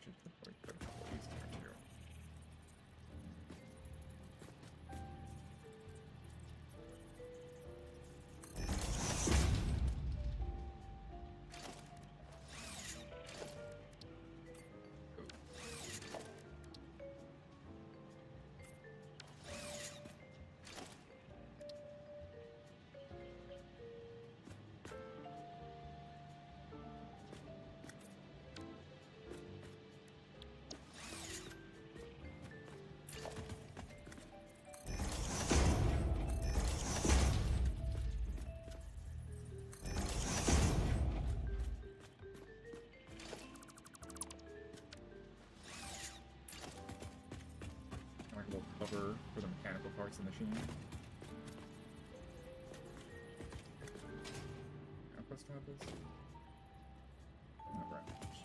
Should probably put a couple of these there too. Like a little cover for the mechanical parts of the machine. How close to have this? Not very much.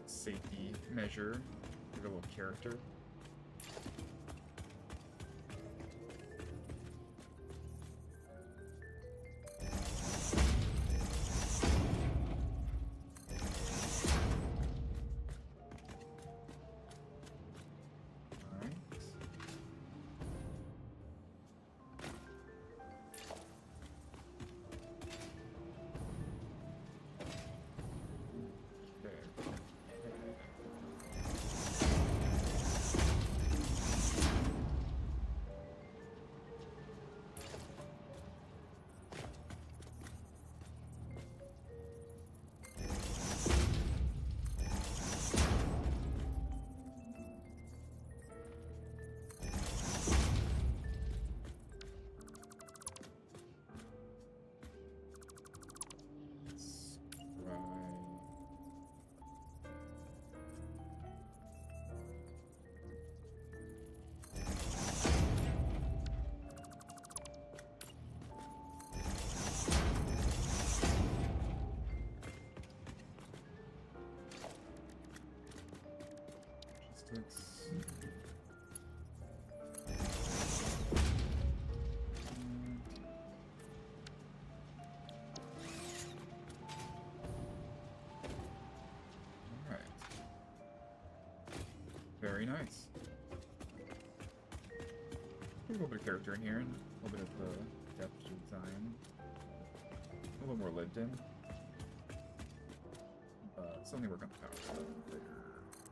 Safety measure, give it a little character. Alright. Okay. Logistics. Alright. Very nice. A little bit of character in here and a little bit of depth to design. a little more lived in. Something work on the power later.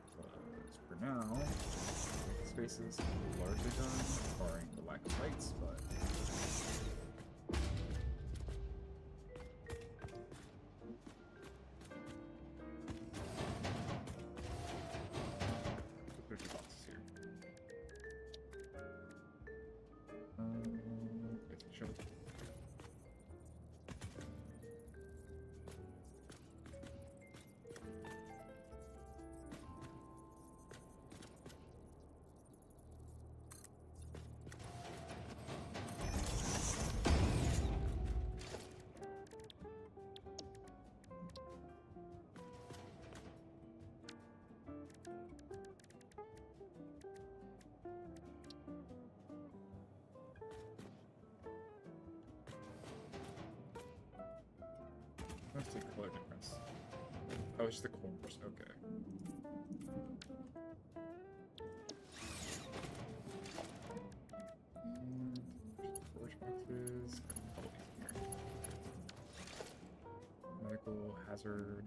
Because for now, the space is largely done, barring the lack of lights, but there's two boxes here. It's a shovel. Let's see color difference. Oh, it's just the corners. Okay. And storage boxes. Medical hazard.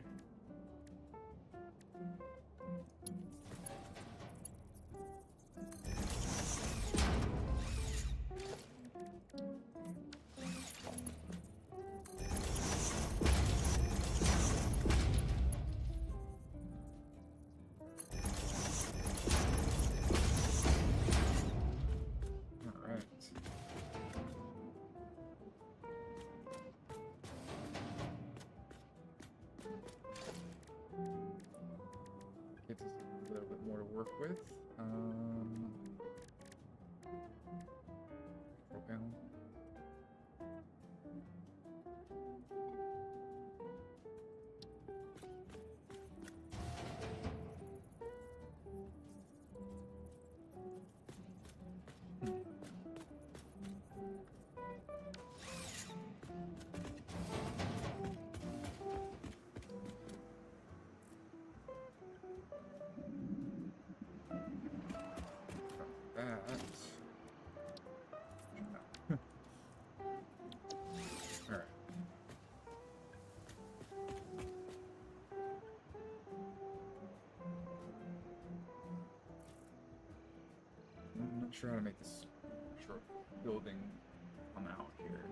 Gives us a little bit more to work with. Control panel. Alright. I'm not sure how to make this building come out here.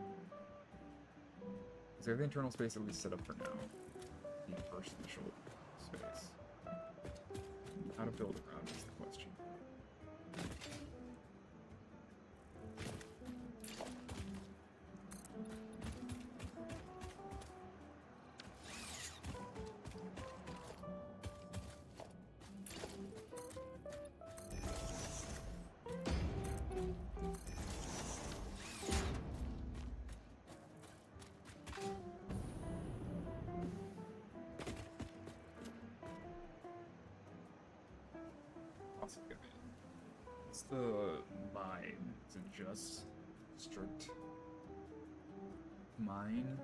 Is there the internal space at least set up for now? The first initial space. How to build around is the question. What's the mine? Is it just strict mine?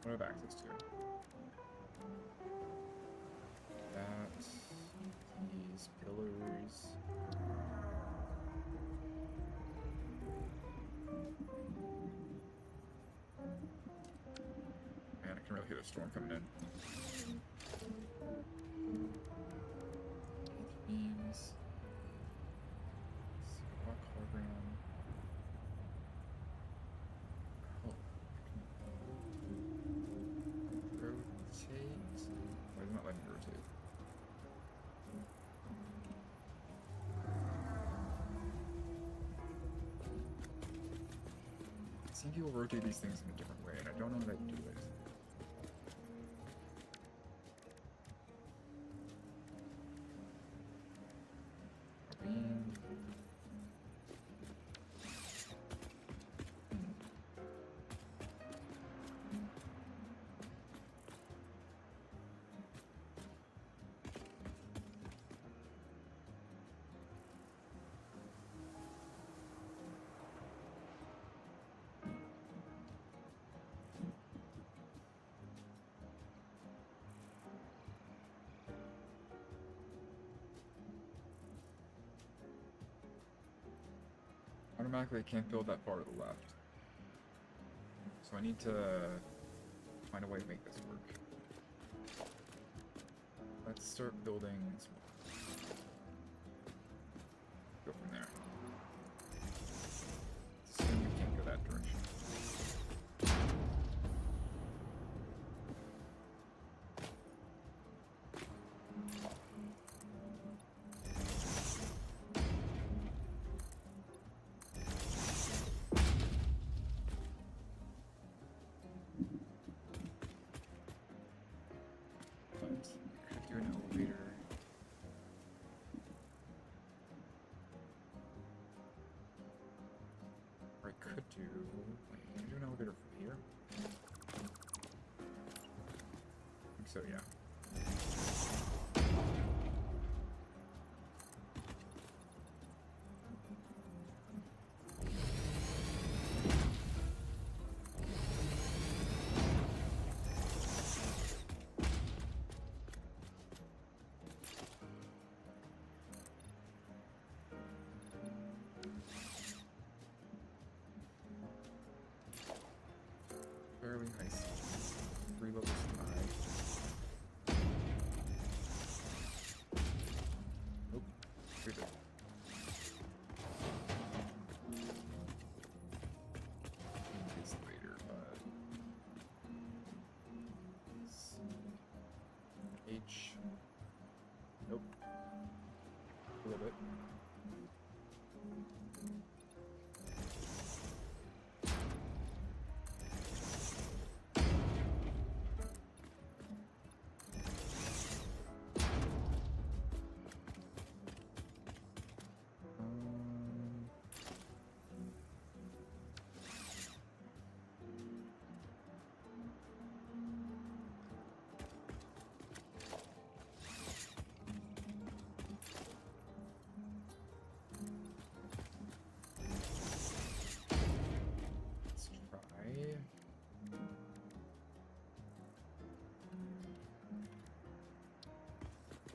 What do I have access to? That, these pillars. Man, I can really hear the storm coming in. Beams. Rock hologram. Oh. Rotate. Why is it not letting me rotate? I've seen people rotate these things in a different way, and I don't know how to do it. Automatically, I can't build that far to the left. So I need to find a way to make this work. Let's start building some. Go from there. Assume we can't go that direction. Could do an elevator. Or I could do. Wait, can I do an elevator from here? I think so, yeah. Fairly high ceilings. 3 levels high. Nope. 3 bit. This later, but C H. Nope. A little bit. Let's try.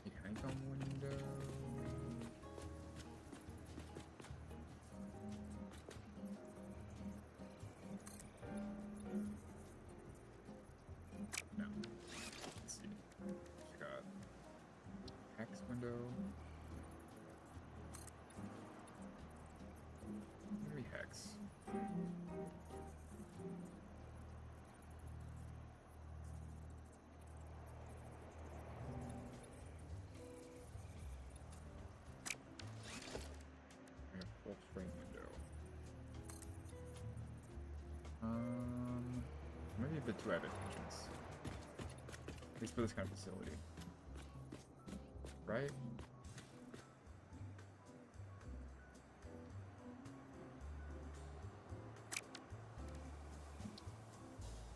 A honeycomb window. No. Let's see. We got hex window. Maybe hex. We have full frame window. Maybe a bit too advantageous. At least for this kind of facility. Right?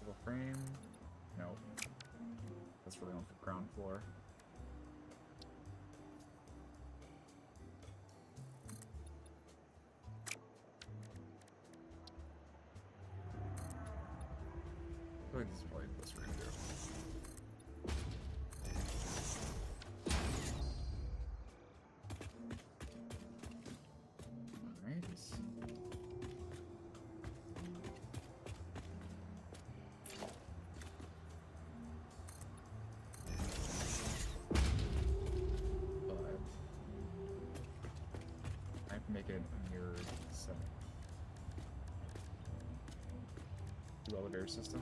Full frame? No. That's really on the ground floor. I feel like this is probably the best we're gonna do. Alright. But I have to make it a mirrored setup. Elevator system.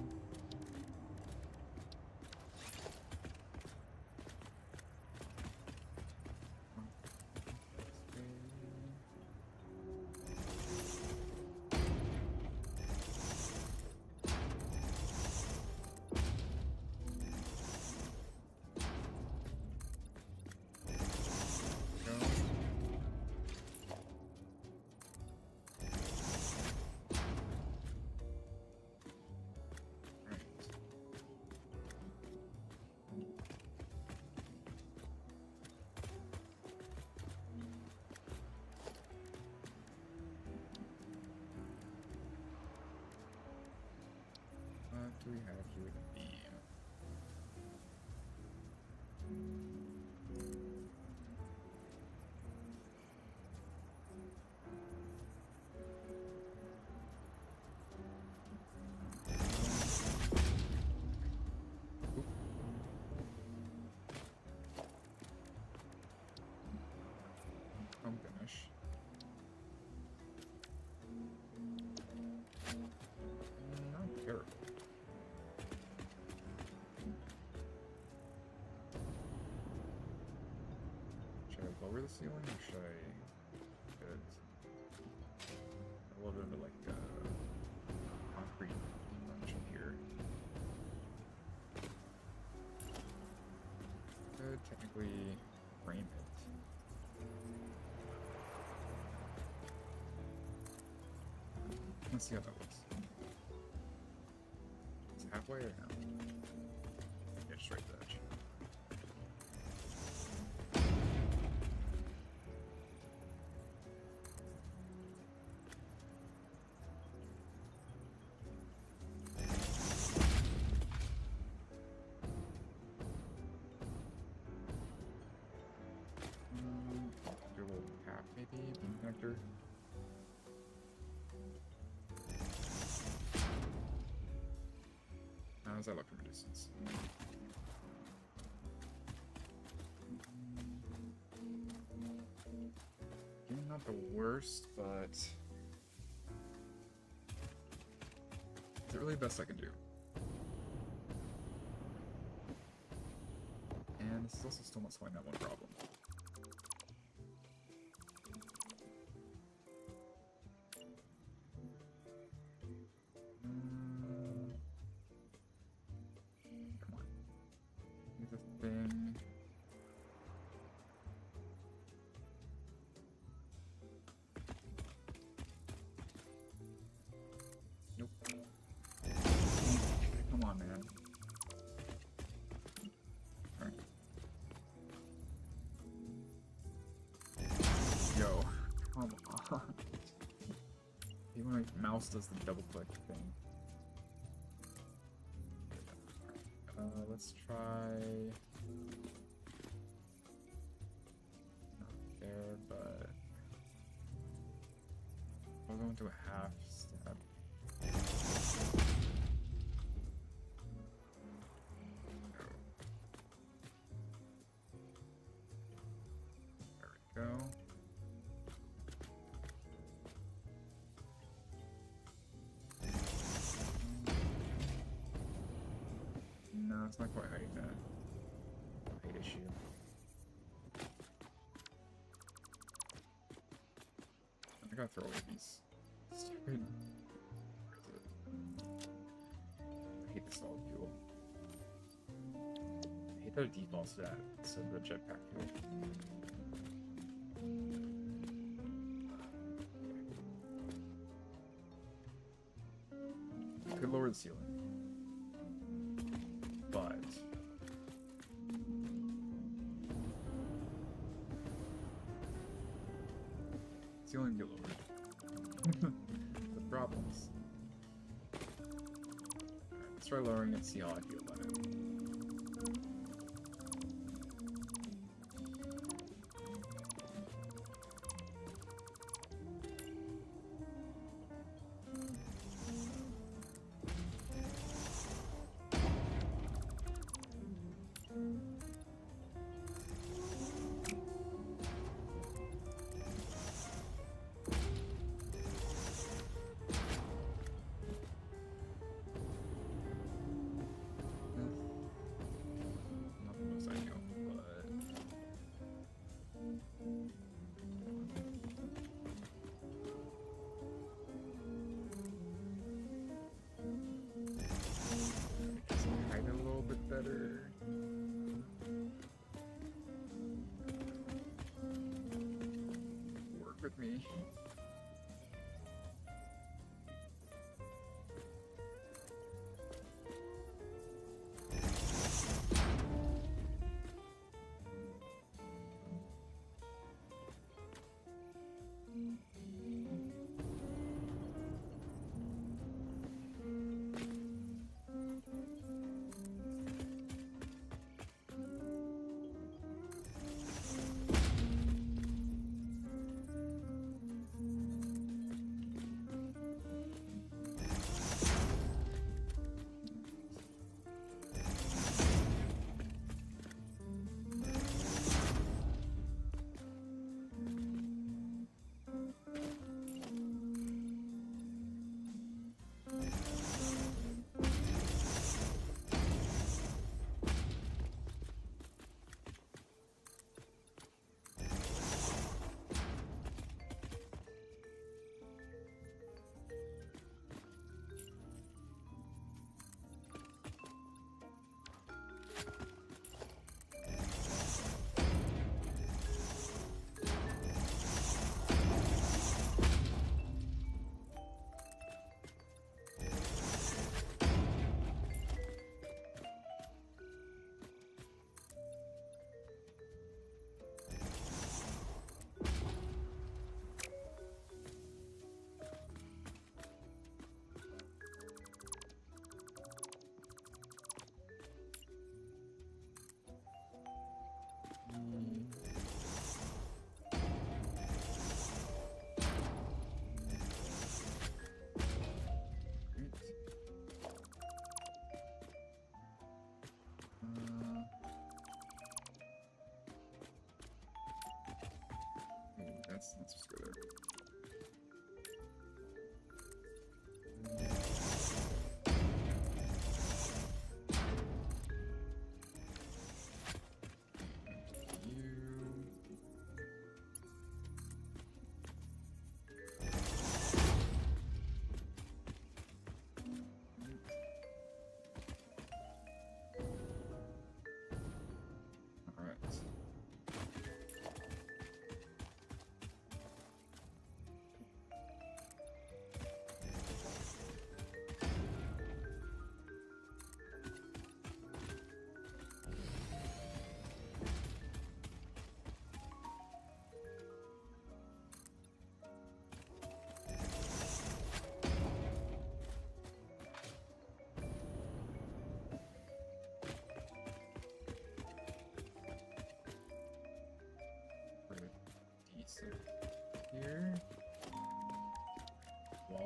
Alright. lower the ceiling, or should I get a little bit of like concrete function here? Could technically frame it. Let's see how that looks. Is it halfway or no? Yeah, just right to the edge. Do a little cap maybe, beam connector. How does that look from a distance? Again, not the worst, but it's really the best I can do. And this is also still not solving that one problem. Come on. Here's the thing. Nope. Come on, man. Alright. Yo, come on. Even when my mouse does the double click thing. Let's try. Not there, but we'll go into a half step. There we go. No, it's not quite hiding that height issue. I gotta throw away these stupid. Where is it? I hate the solid fuel. I hate that it defaults to that instead of the jetpack fuel. Could lower the ceiling. But ceiling get lowered. The problems. Alright, let's try lowering it and see how I feel about it. Not the most ideal, but just hide it a little bit better. Work with me.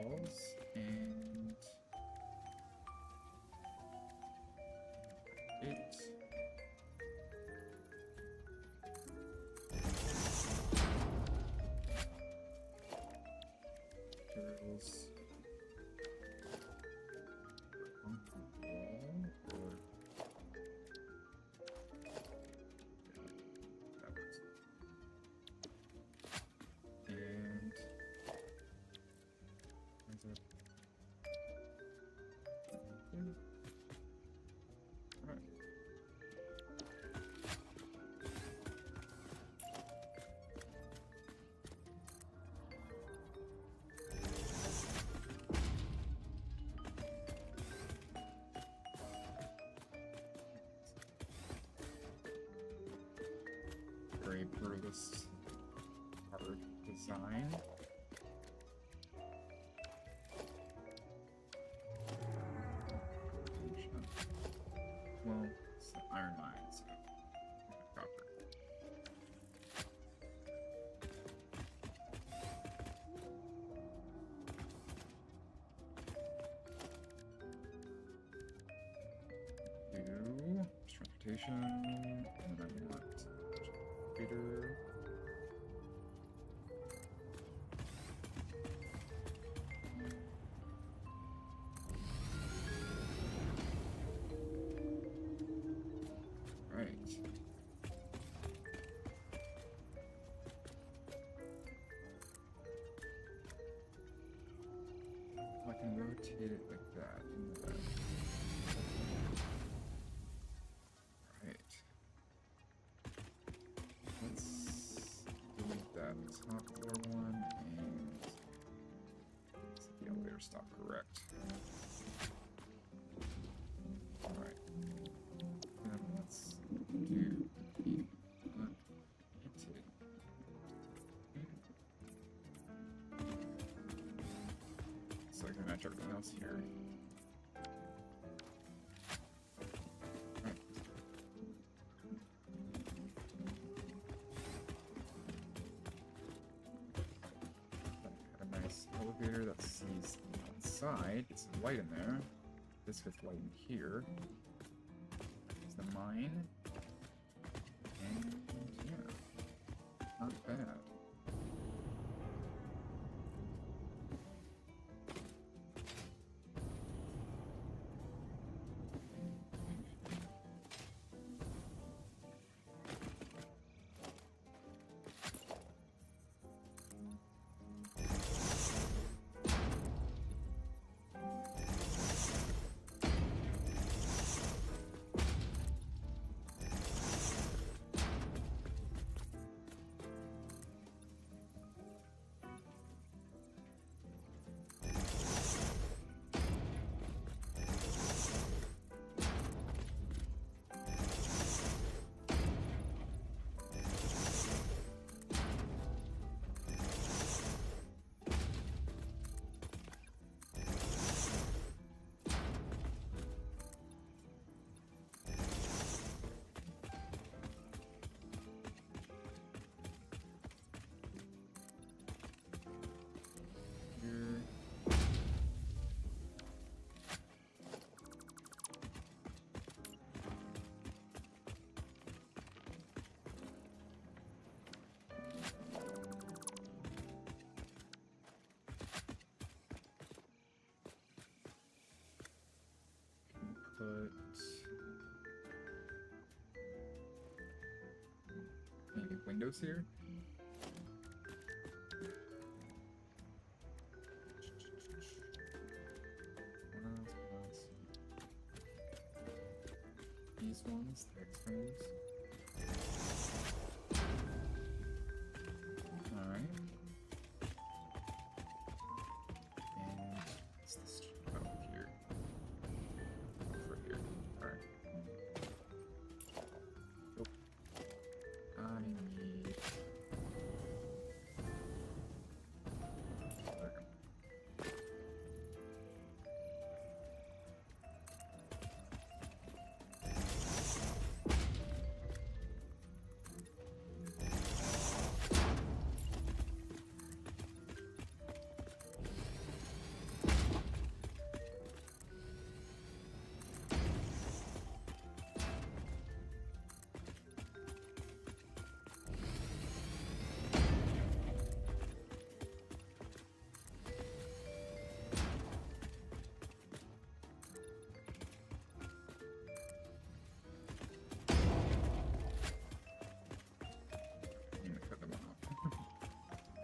walls, and it. Materials on the wall, or that works. And there's a alright. Very brutalist art design. Well, it's the iron mine, so proper. Do transportation, and then I want trader. Right. I can rotate it like that. Into that. Right. Let's delete that top floor one and set the elevator stop correct. Alright. Then let's do the unpainted. So I can match everything else here. Alright. Got a nice elevator that sees outside. Get some light in there. This fits light in here. There's the mine. And yeah, not bad. Here. Put maybe windows here. What else? These ones, the extremes. Alright. And what's this? Oh, here. Over here. Alright. Nope. I need. There we go.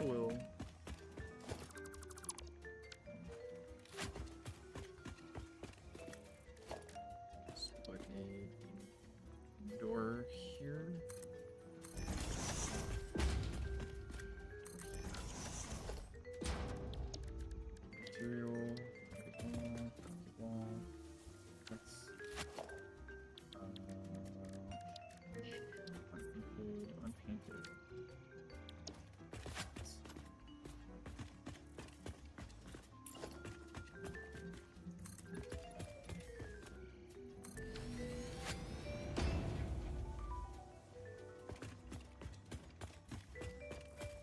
I will. Just put a door here. Material. Wall. That's unpainted.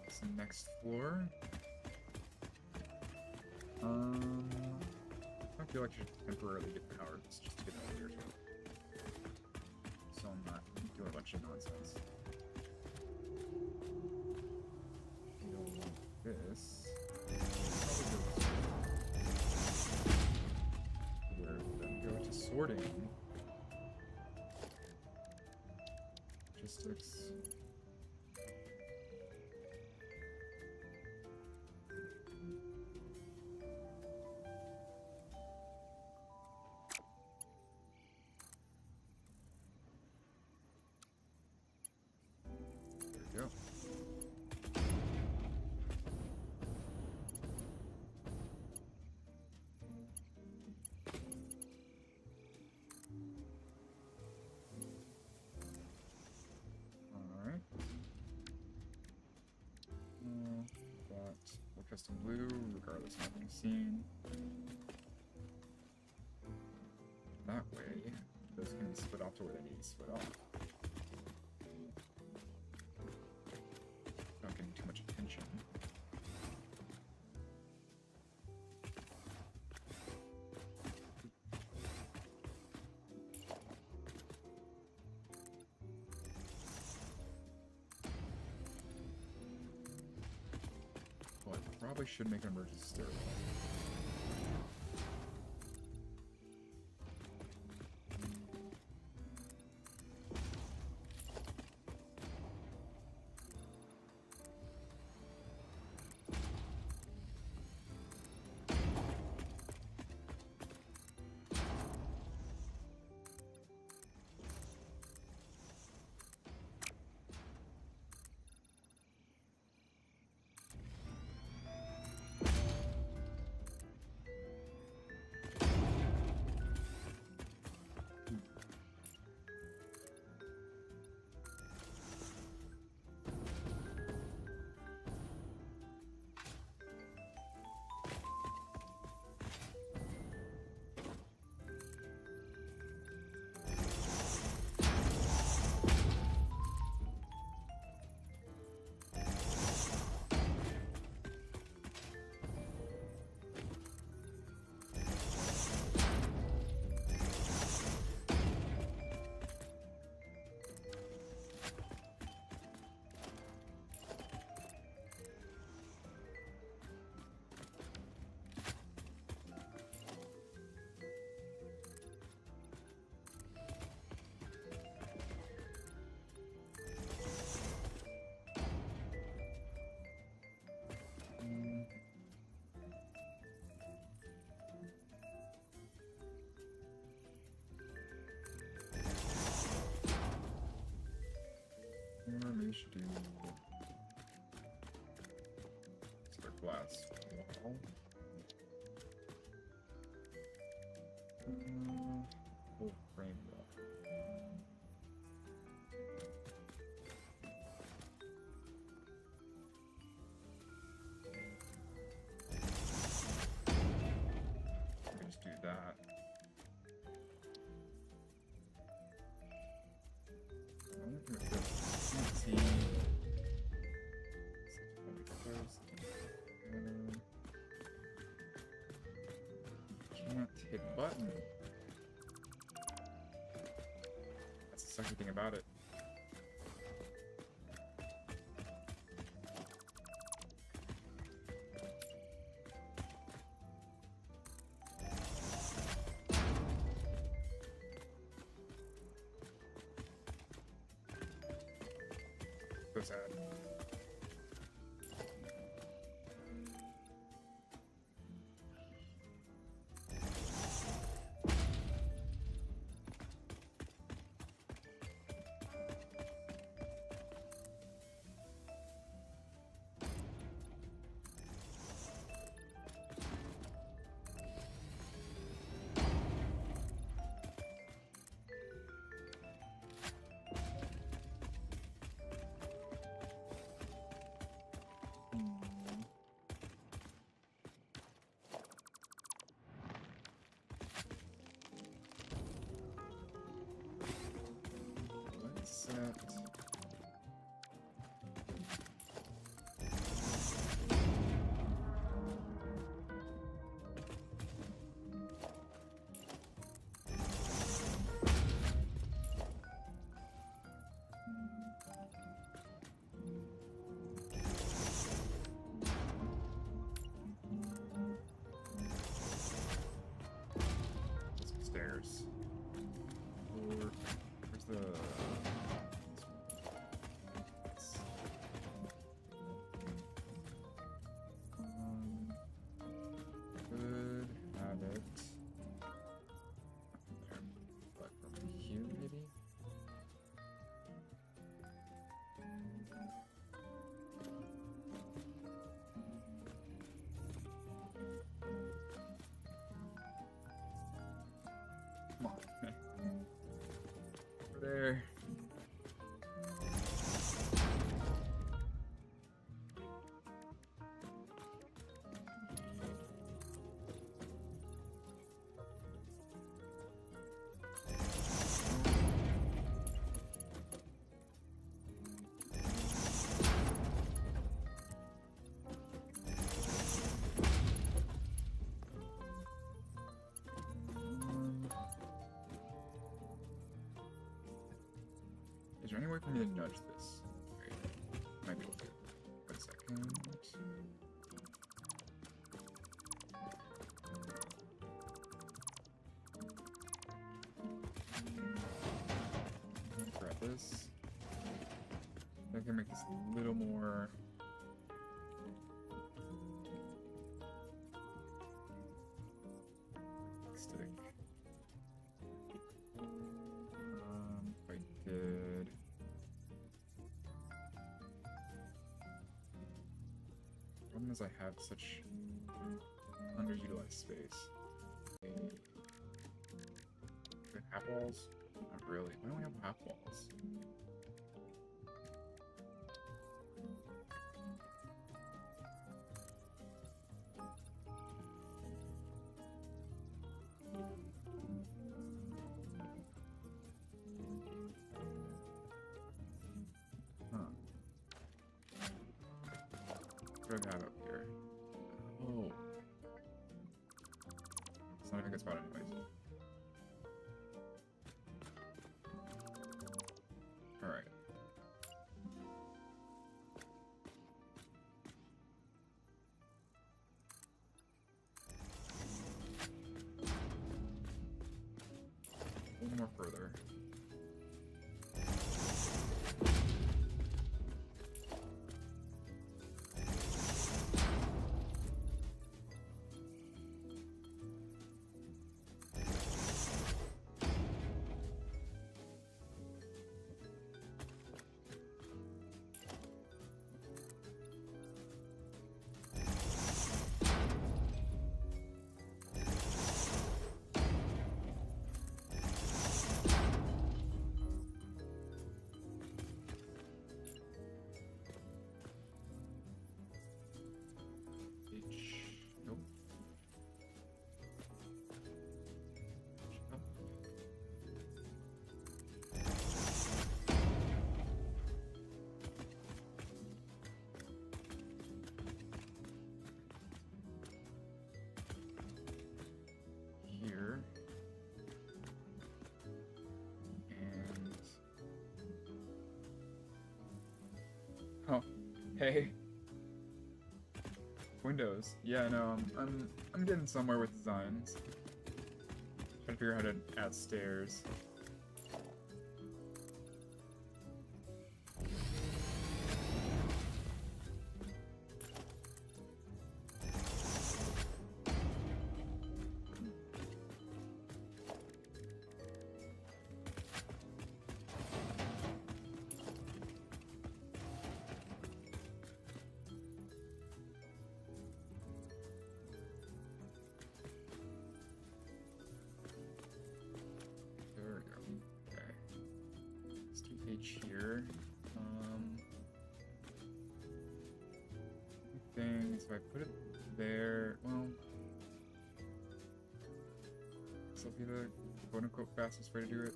What's the next floor? I feel like I should temporarily get power just to get out of here, so I'm not doing a bunch of nonsense. You don't want this. Where then go to sorting. Logistics. There we go. Alright. Got full custom blue, regardless of having seen. That way, those can split off to where they need to split off. Not getting too much attention. Well, I probably should make an emergency stairwell. Or maybe we should do sort of glass wall. Full frame wall. We can just do that. I don't think it goes. Can't hit button. That's the sucky thing about it. So sad. Is there any way for me to nudge this? Wait, might be able to. Wait a second. Grab this. I can make this a little more. Stick. If I did. Problem is, I have such underutilized space. Half walls? Not really. Why don't we have half walls? What do I have up here? Oh. It's not even a good spot anyways. Alright. A little more further. Nope. Here. And oh, hey. Windows. Yeah, no, I'm getting somewhere with designs. Trying to figure out how to add stairs. Here. Things. If I put it there, well, this will be the quote-unquote fastest way to do it.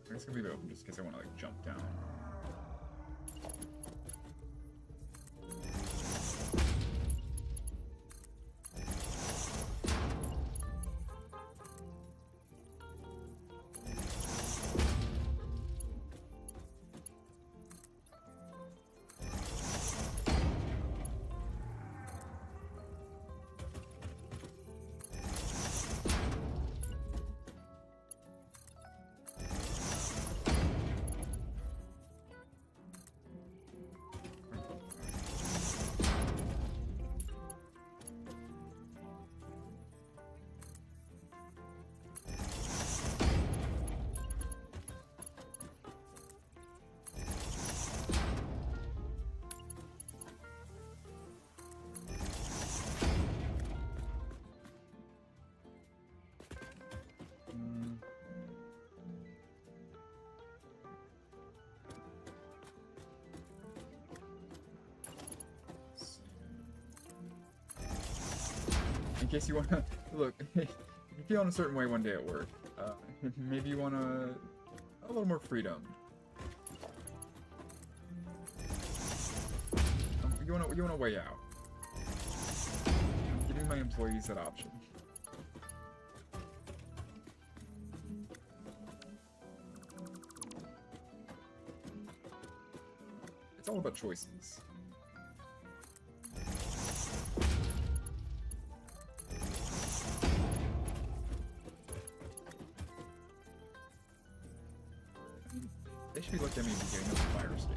I'm just gonna leave it open just in case I want to like jump down. in case you wanna look, if you're feeling a certain way one day at work, maybe you wanna a little more freedom. You want a way out. I'm giving my employees that option. It's all about choices. They should be looking at me and getting a fire state.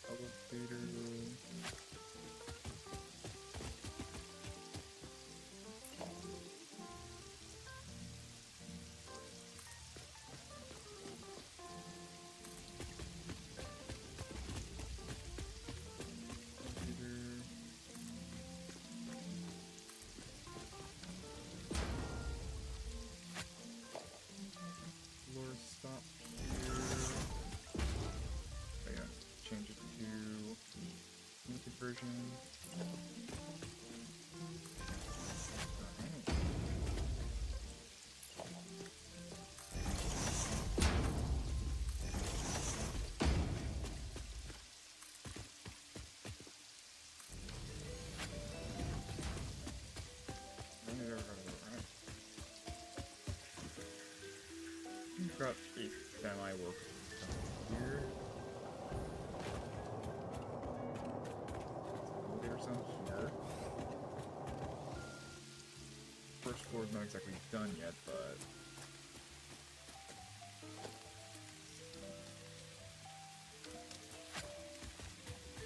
Elevator. Floor stop here. Oh yeah, change it to limited version. We've got a semi-work here. Elevator sound here. First floor is not exactly done yet, but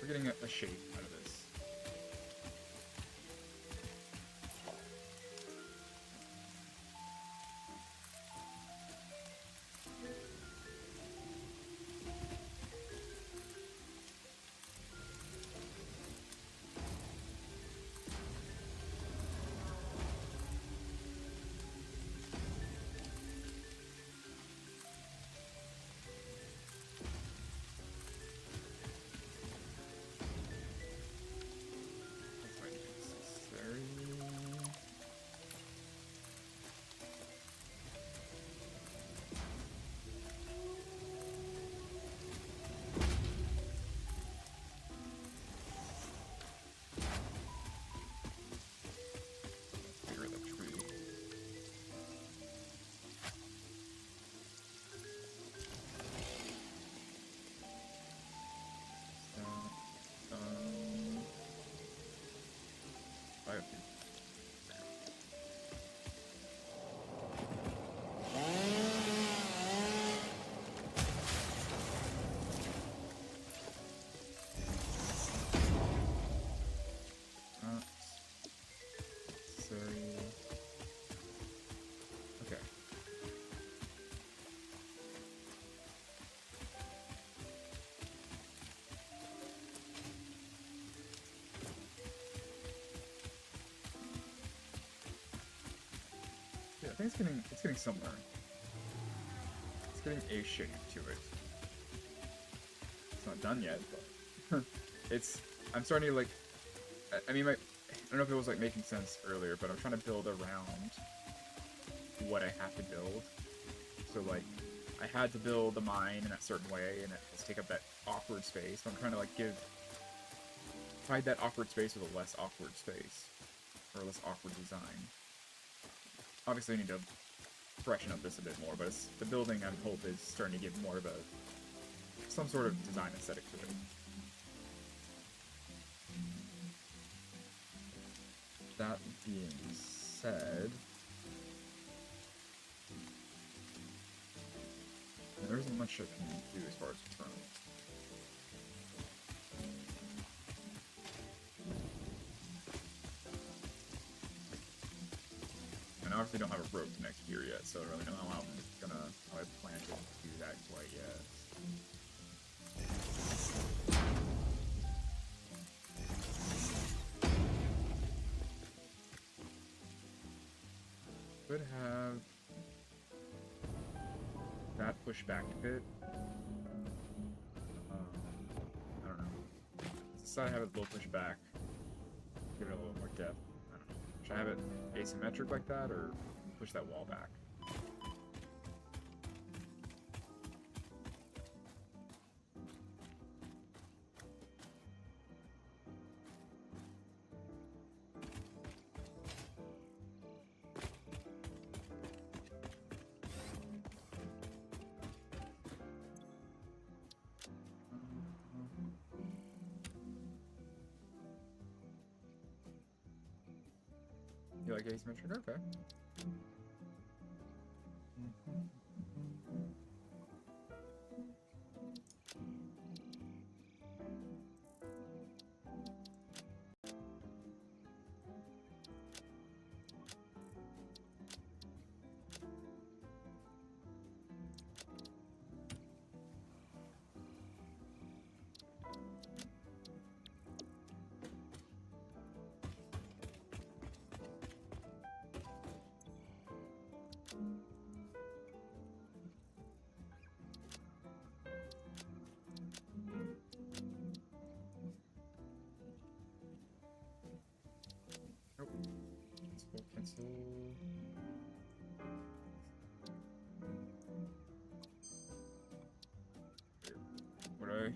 we're getting a shape out of this. Yeah, I think it's getting somewhere. It's getting a shape to it. It's not done yet, but I'm starting to like. I mean, I don't know if it was like making sense earlier, but I'm trying to build around what I have to build. So like, I had to build a mine in a certain way, and it has to take up that awkward space. So I'm trying to like hide that awkward space with a less awkward space, or a less awkward design. Obviously, I need to freshen up this a bit more, but the building, I hope, is starting to give more of some sort of design aesthetic to it. That being said, there isn't much I can do as far as return. And I obviously don't have a road connected here yet, so I don't really know how I plan to do that quite yet. Could have that push back a bit. I don't know. Decide to have it a little push back. Give it a little more depth. I don't know. Should I have it asymmetric like that, or push that wall back? You like asymmetric? Okay. Nope. Cancel. Would I?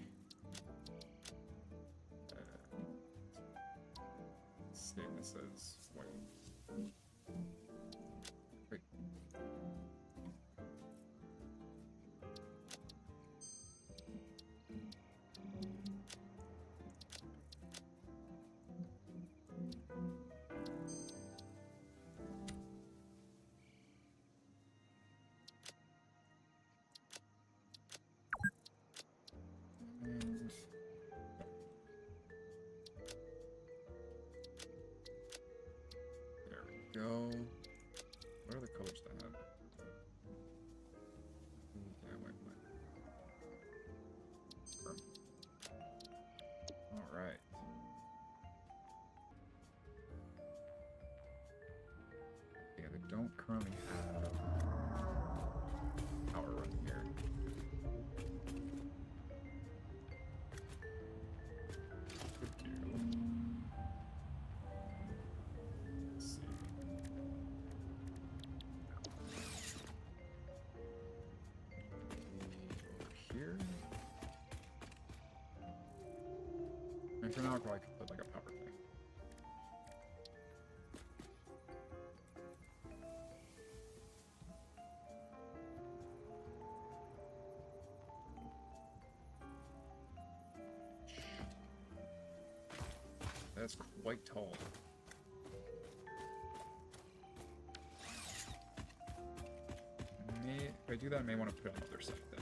Save this as white. Wait. And there we go. What are the colors that I have? Yeah, white. All right. Yeah, they don't currently have power run here. Could do. Let's see. Over here. And for now, I'll probably put like a power thing. That's quite tall. If I do that, I may want to put it on the other side then.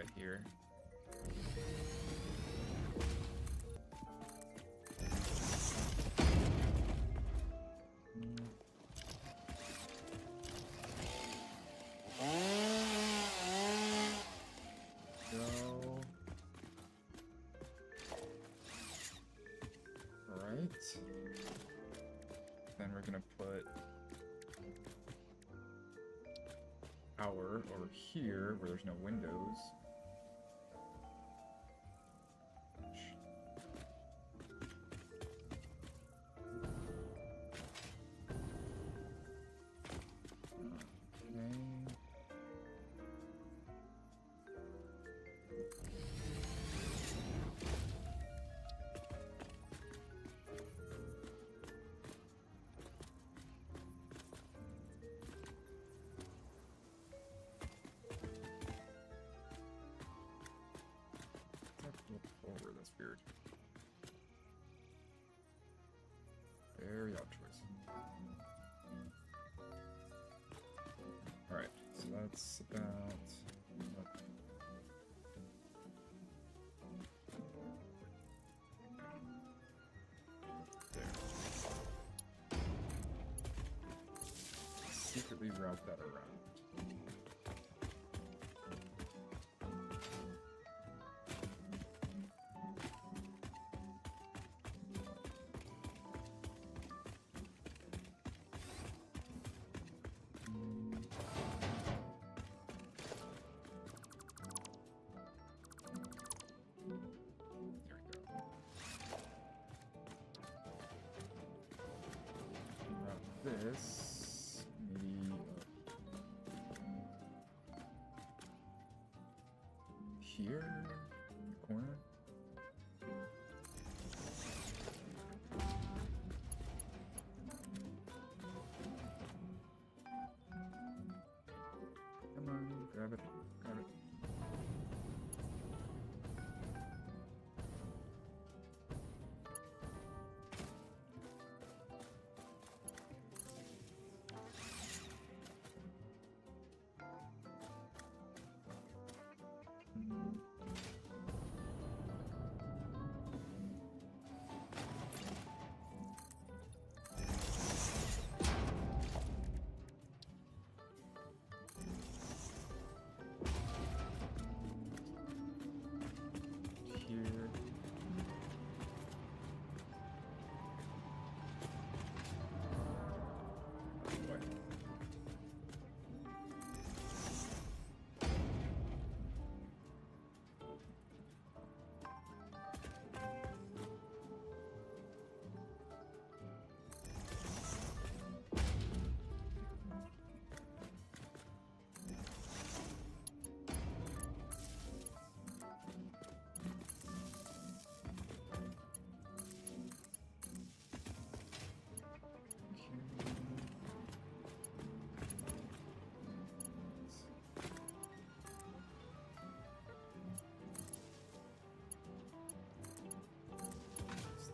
right here. Go. Alright. Then we're gonna put power over here where there's no windows. Forward, that's weird. Very odd choice. Alright, so that's about... there. Secretly route that around. This maybe here in the corner. Come on, grab it, grab it. Here. What?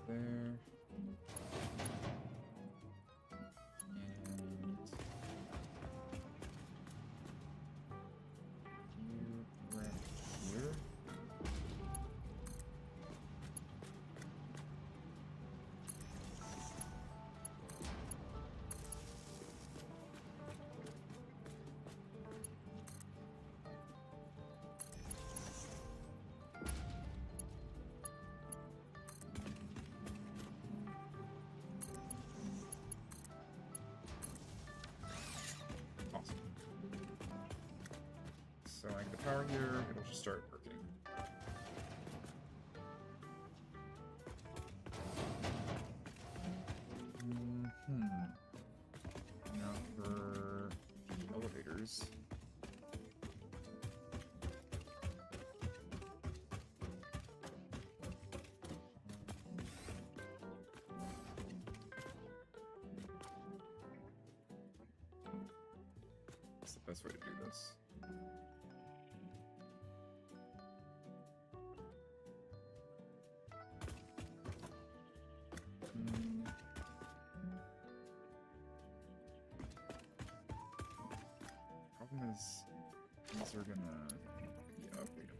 There. And you right here. Awesome. So I get the power here, it'll just start working. Now for the elevators. What's the best way to do this? Problem is, these are gonna be ugly to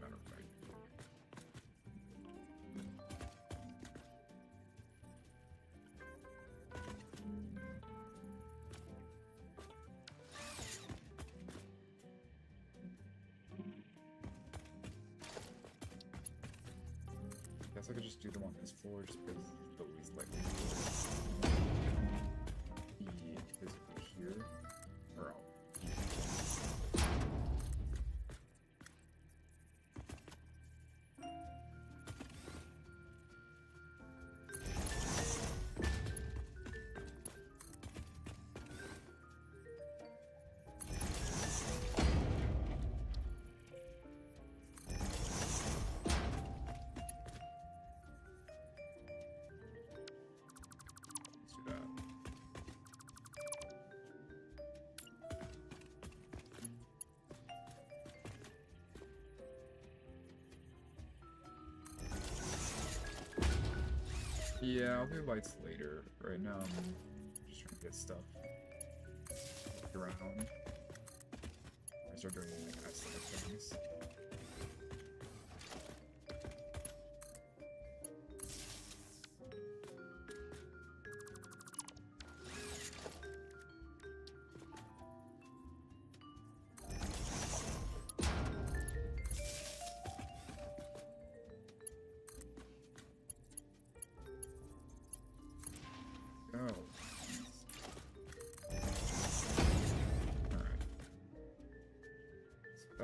guess I could just do them on this floor just because it's the least likely to be physically here. Or I'll... Yeah, I'll do lights later. Right now, I'm just trying to get stuff around. I start doing like aesthetic things.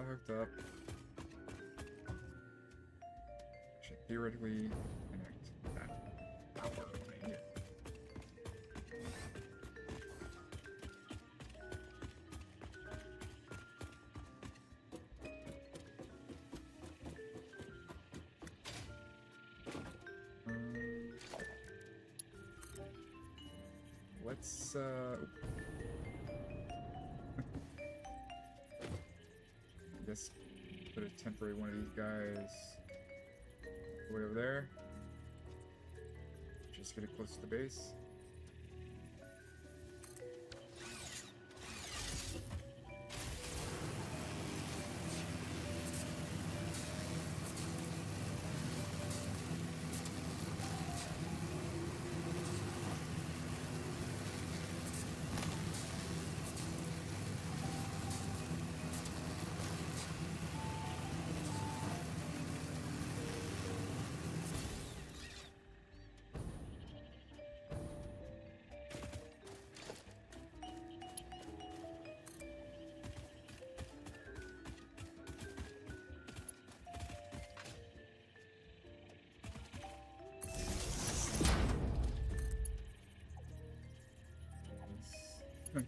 Hooked up. Should theoretically connect that power when I need it. Let's guess put a temporary one of these guys way over there. Just get it close to the base.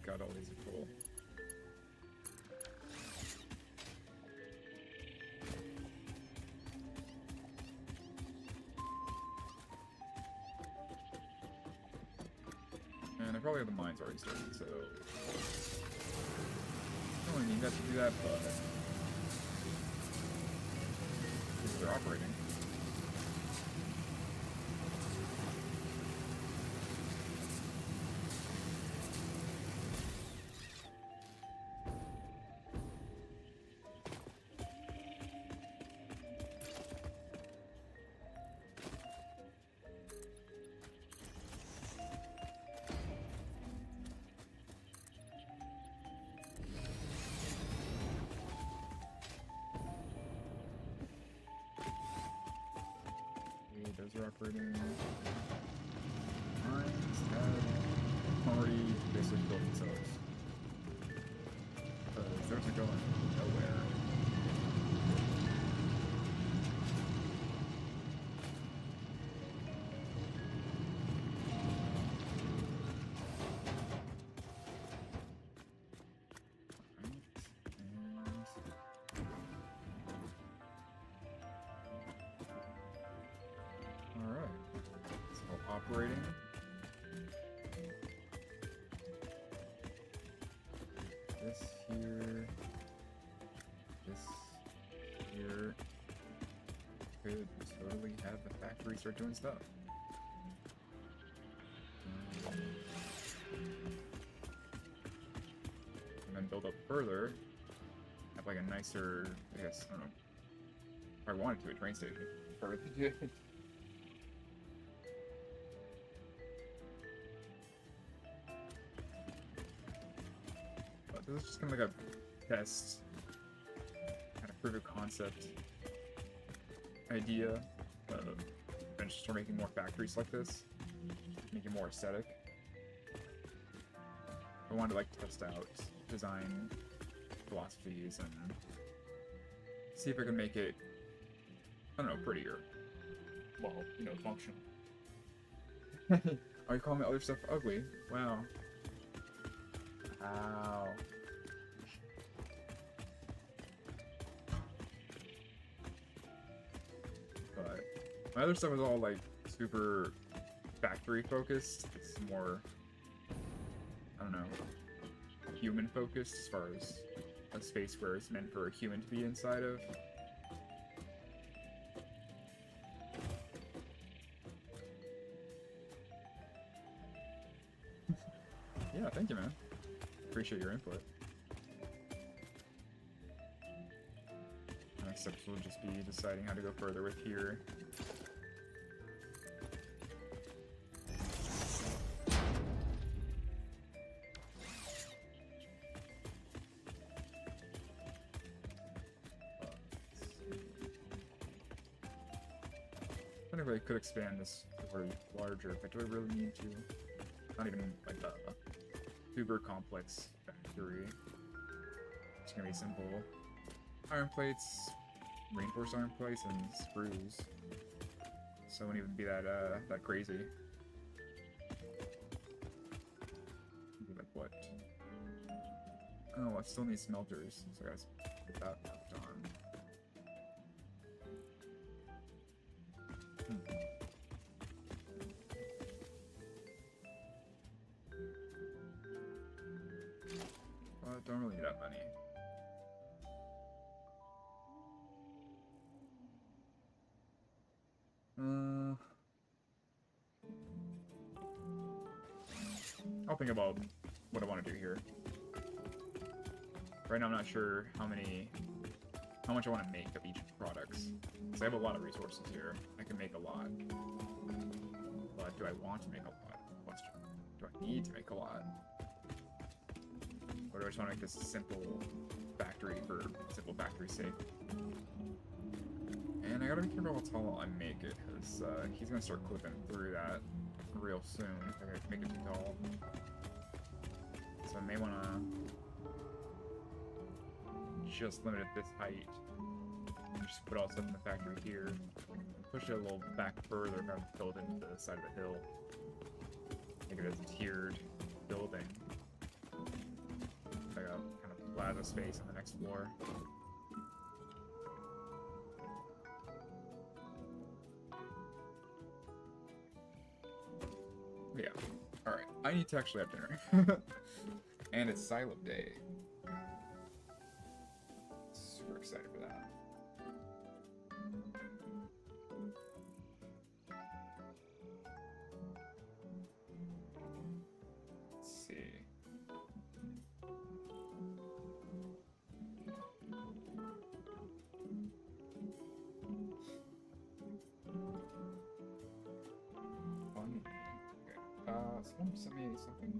God, all these are cool. And I probably have the mines already started, so I don't really need that to do that, but they're operating. Those are operating. Mines have already basically built themselves. Those are going nowhere. Operating. This here. This here. Could totally have the factory start doing stuff. And then build up further. Have like a nicer, I guess, I don't know. If I wanted to, a train station. This is just kind of like a test, kind of proof of concept idea. eventually start making more factories like this, make it more aesthetic. I wanted to like test out design philosophies and see if I can make it, I don't know, prettier. Well, you know, functional. Are you calling other stuff ugly? Wow. Wow. But my other stuff is all like super factory focused. It's more, I don't know, human focused as far as a space where it's meant for a human to be inside of. Yeah, thank you, man. Appreciate your input. Next steps will just be deciding how to go further with here. I think I could expand this over larger, but do I really need to? Not even like a super complex factory. It's gonna be simple. Iron plates, reinforced iron plates, and screws. So it wouldn't even be that that crazy. Maybe like what? Oh, I still need smelters, so I gotta put that left on. Don't really need that money. I'll think about what I want to do here. Right now I'm not sure how much I want to make of each products. Because I have a lot of resources here. I can make a lot. But do I want to make a lot? Question. Do I need to make a lot? Or do I just want to make this simple factory for simple factory's sake? And I gotta be careful how tall I make it, because he's gonna start clipping through that real soon if I make it too tall. So I may wanna just limit it this height. And just put all the stuff in the factory here. And push it a little back further if I build it into the side of the hill. Make it as a tiered building. Like a kind of plaza space on the next floor. Yeah. Alright. I need to actually have dinner. And it's Silo Day. Super excited for that. Let's see. Someone sent me something.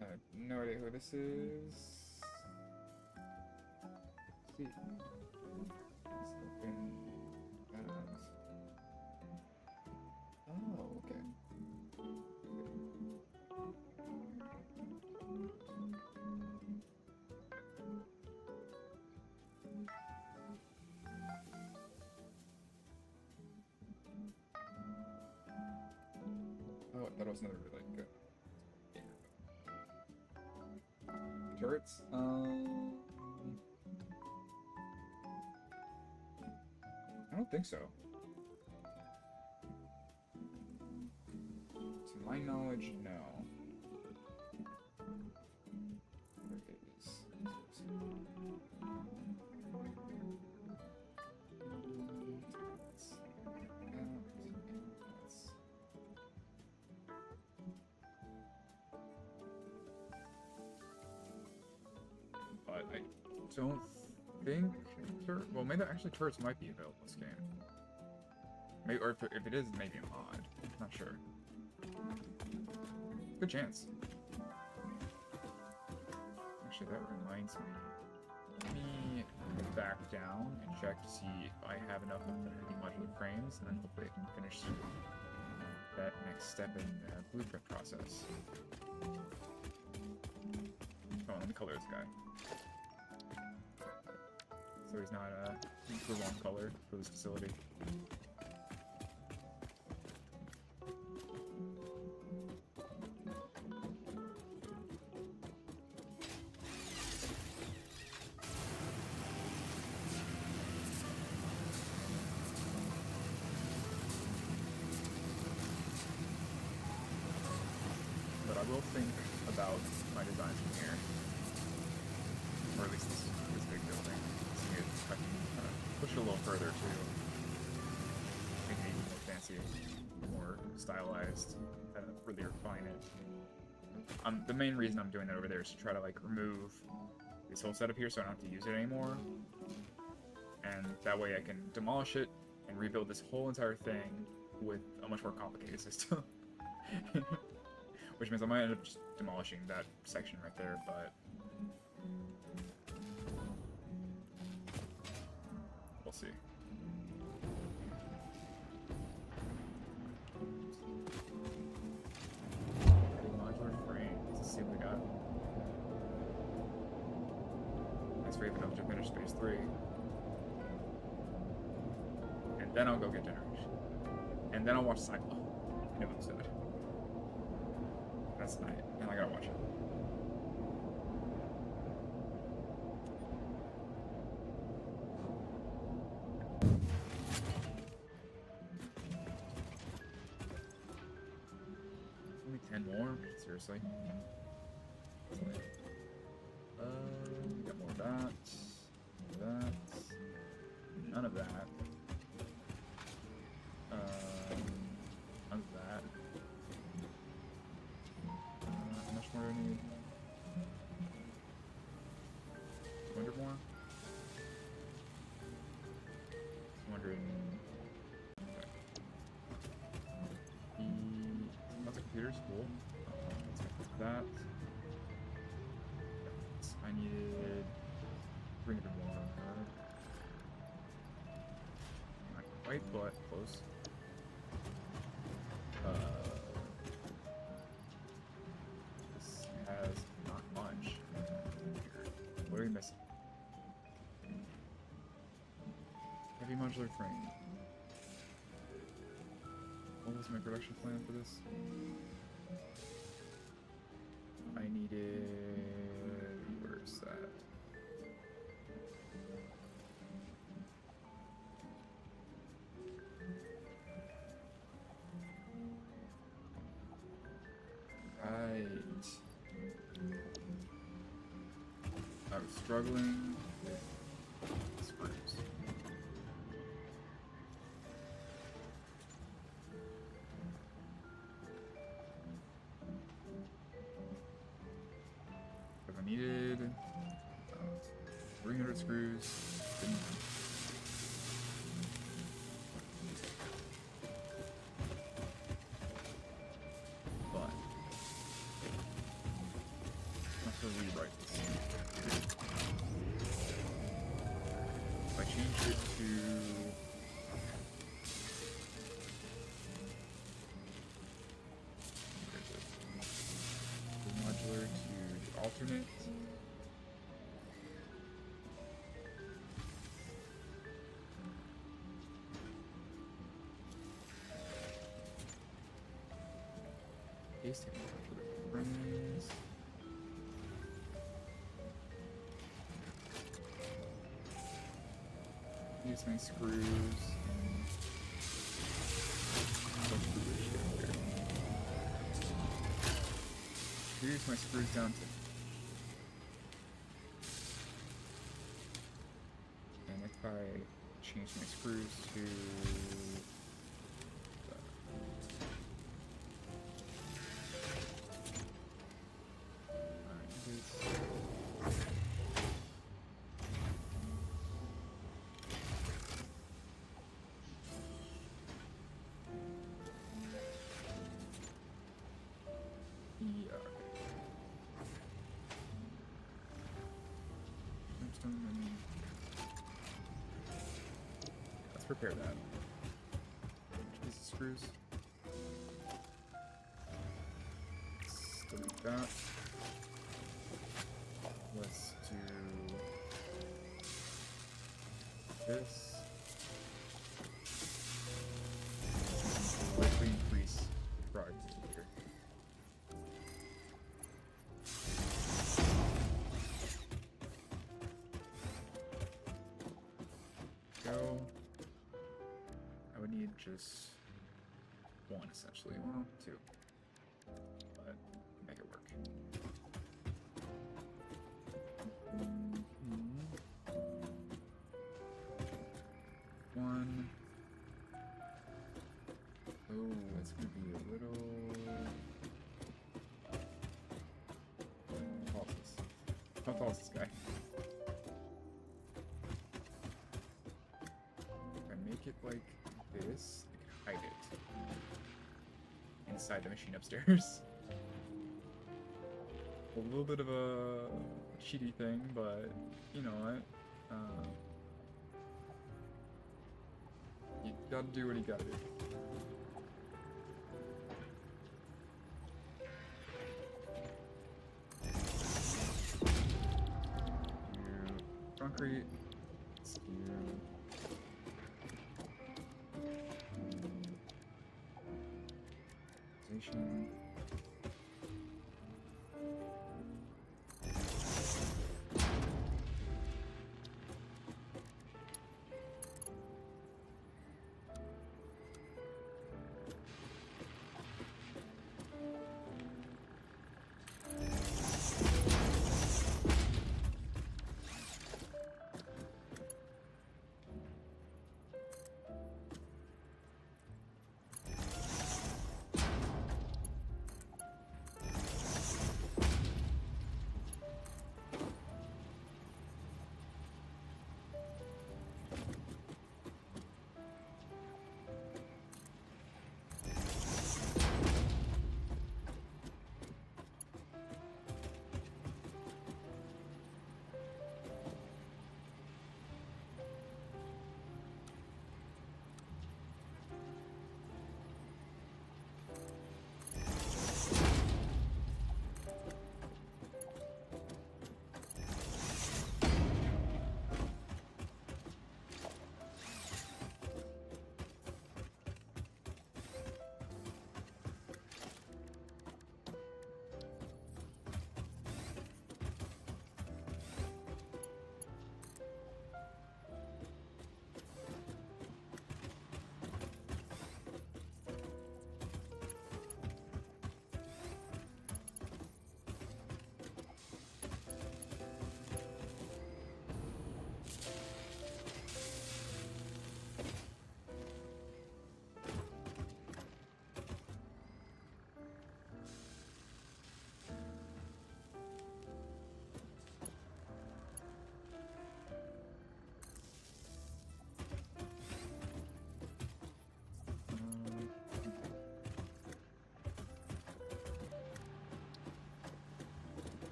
I have no idea who this is. Let's see. Let's open that. Oh, okay. Oh, that was another really good. Yeah. Turrets? I don't think so. To my knowledge, no. Where is? But I don't think well, maybe actually turrets might be available in this game. Maybe, or if it is, maybe a mod. Not sure. Good chance. Actually, that reminds me. Let me back down and check to see if I have enough of the heavy modular frames, and then hopefully I can finish that next step in the blueprint process. Oh, let me color this guy. So he's not the wrong color for this facility. But I will think about my designs from here, or at least this big building. See if I can kind of push it a little further to make it even more fancy, more stylized, kind of really refine it. The main reason I'm doing that over there is to try to like remove this whole setup here, so I don't have to use it anymore, and that way I can demolish it and rebuild this whole entire thing with a much more complicated system. Which means I might end up just demolishing that section right there, but we'll see. Modular frame. Let's see what we got. Nice for even up to finish phase 3. And then I'll go get dinner. And then I'll watch Cyclo. New episode. That's night, and I gotta watch it. Only 10 more? Seriously? We got more of that. None of that. None of that. How much more do I need? 200 more? 200. Okay. That's a computer, cool. Let's make that. I needed 300 more. Not quite, but close. This has not much. What are we missing? Heavy modular frame. What was my production plan for this? I needed... where's that? Right. I was struggling with screws. If I needed 300 screws, didn't. But I have to rewrite this. If I change it to modular to alternate. Pasting modular frames. Use my screws. Reduce my screws down to. And if I change my screws to. repair that. Which piece of screws? Let's delete that. Let's do this. Likely increase productivity here. Go. I would need just one essentially. Well, two. But make it work. One. Oh, it's gonna be a little. How tall is this? How tall is this guy? If I make it like this, I can hide it inside the machine upstairs. A little bit of a cheaty thing, but you know what? You gotta do what you gotta do. Concrete, steel, station.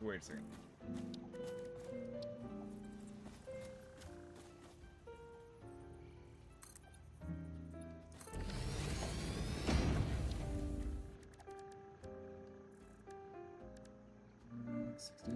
Wait a second. Mm, 60.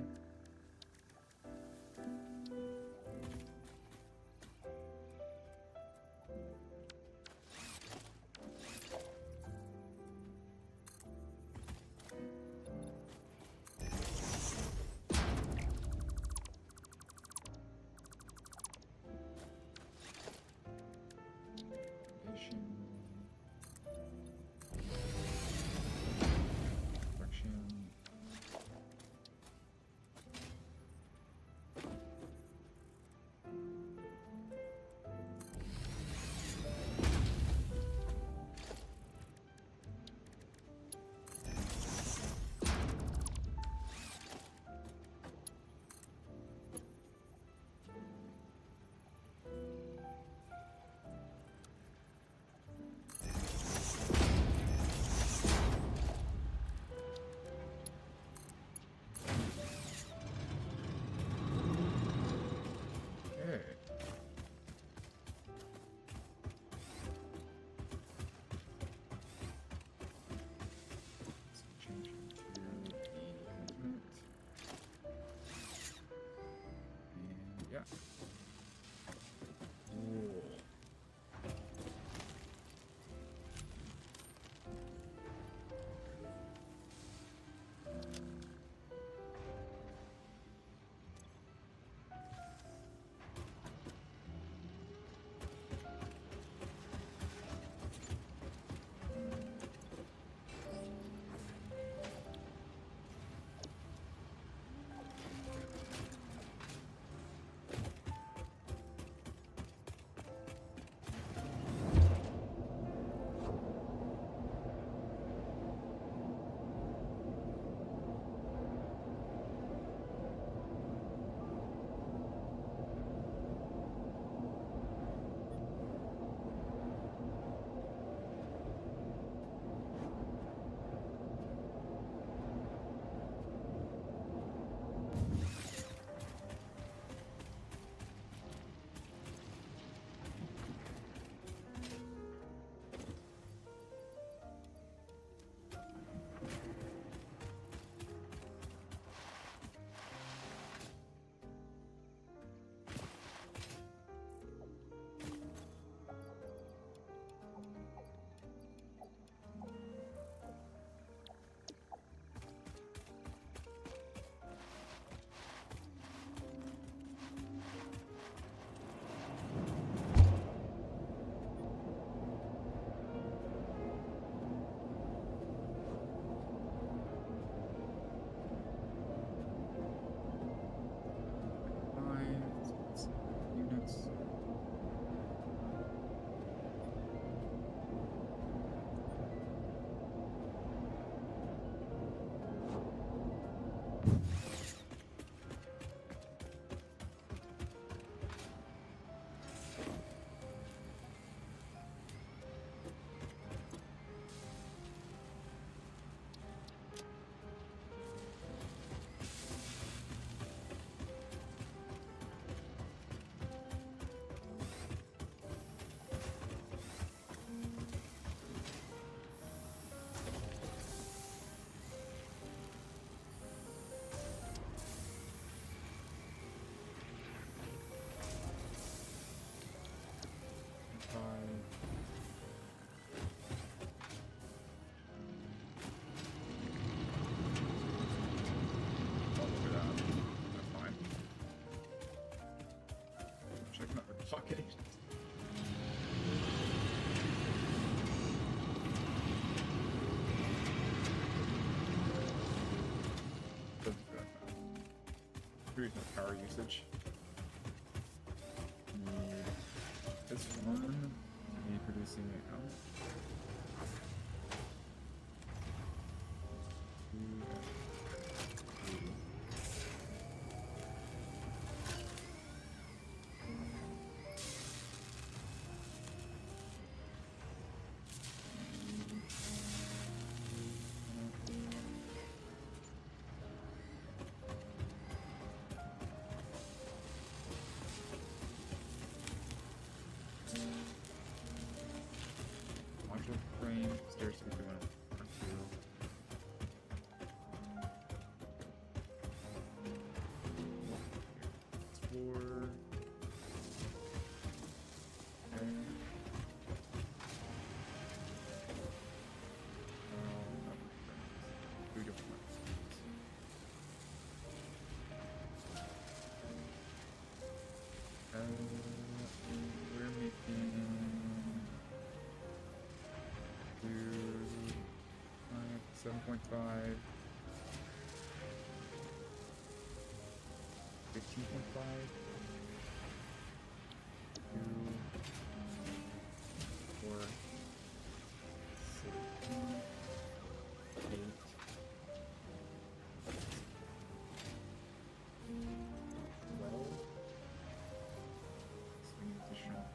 Pretty no power usage. Need this one. Need producing out. Module frame, stairs to be doing or two. Floor. Okay. We don't want we're making 7.5, 15.5, 2, 4, 6, 8, 12. So we need additional.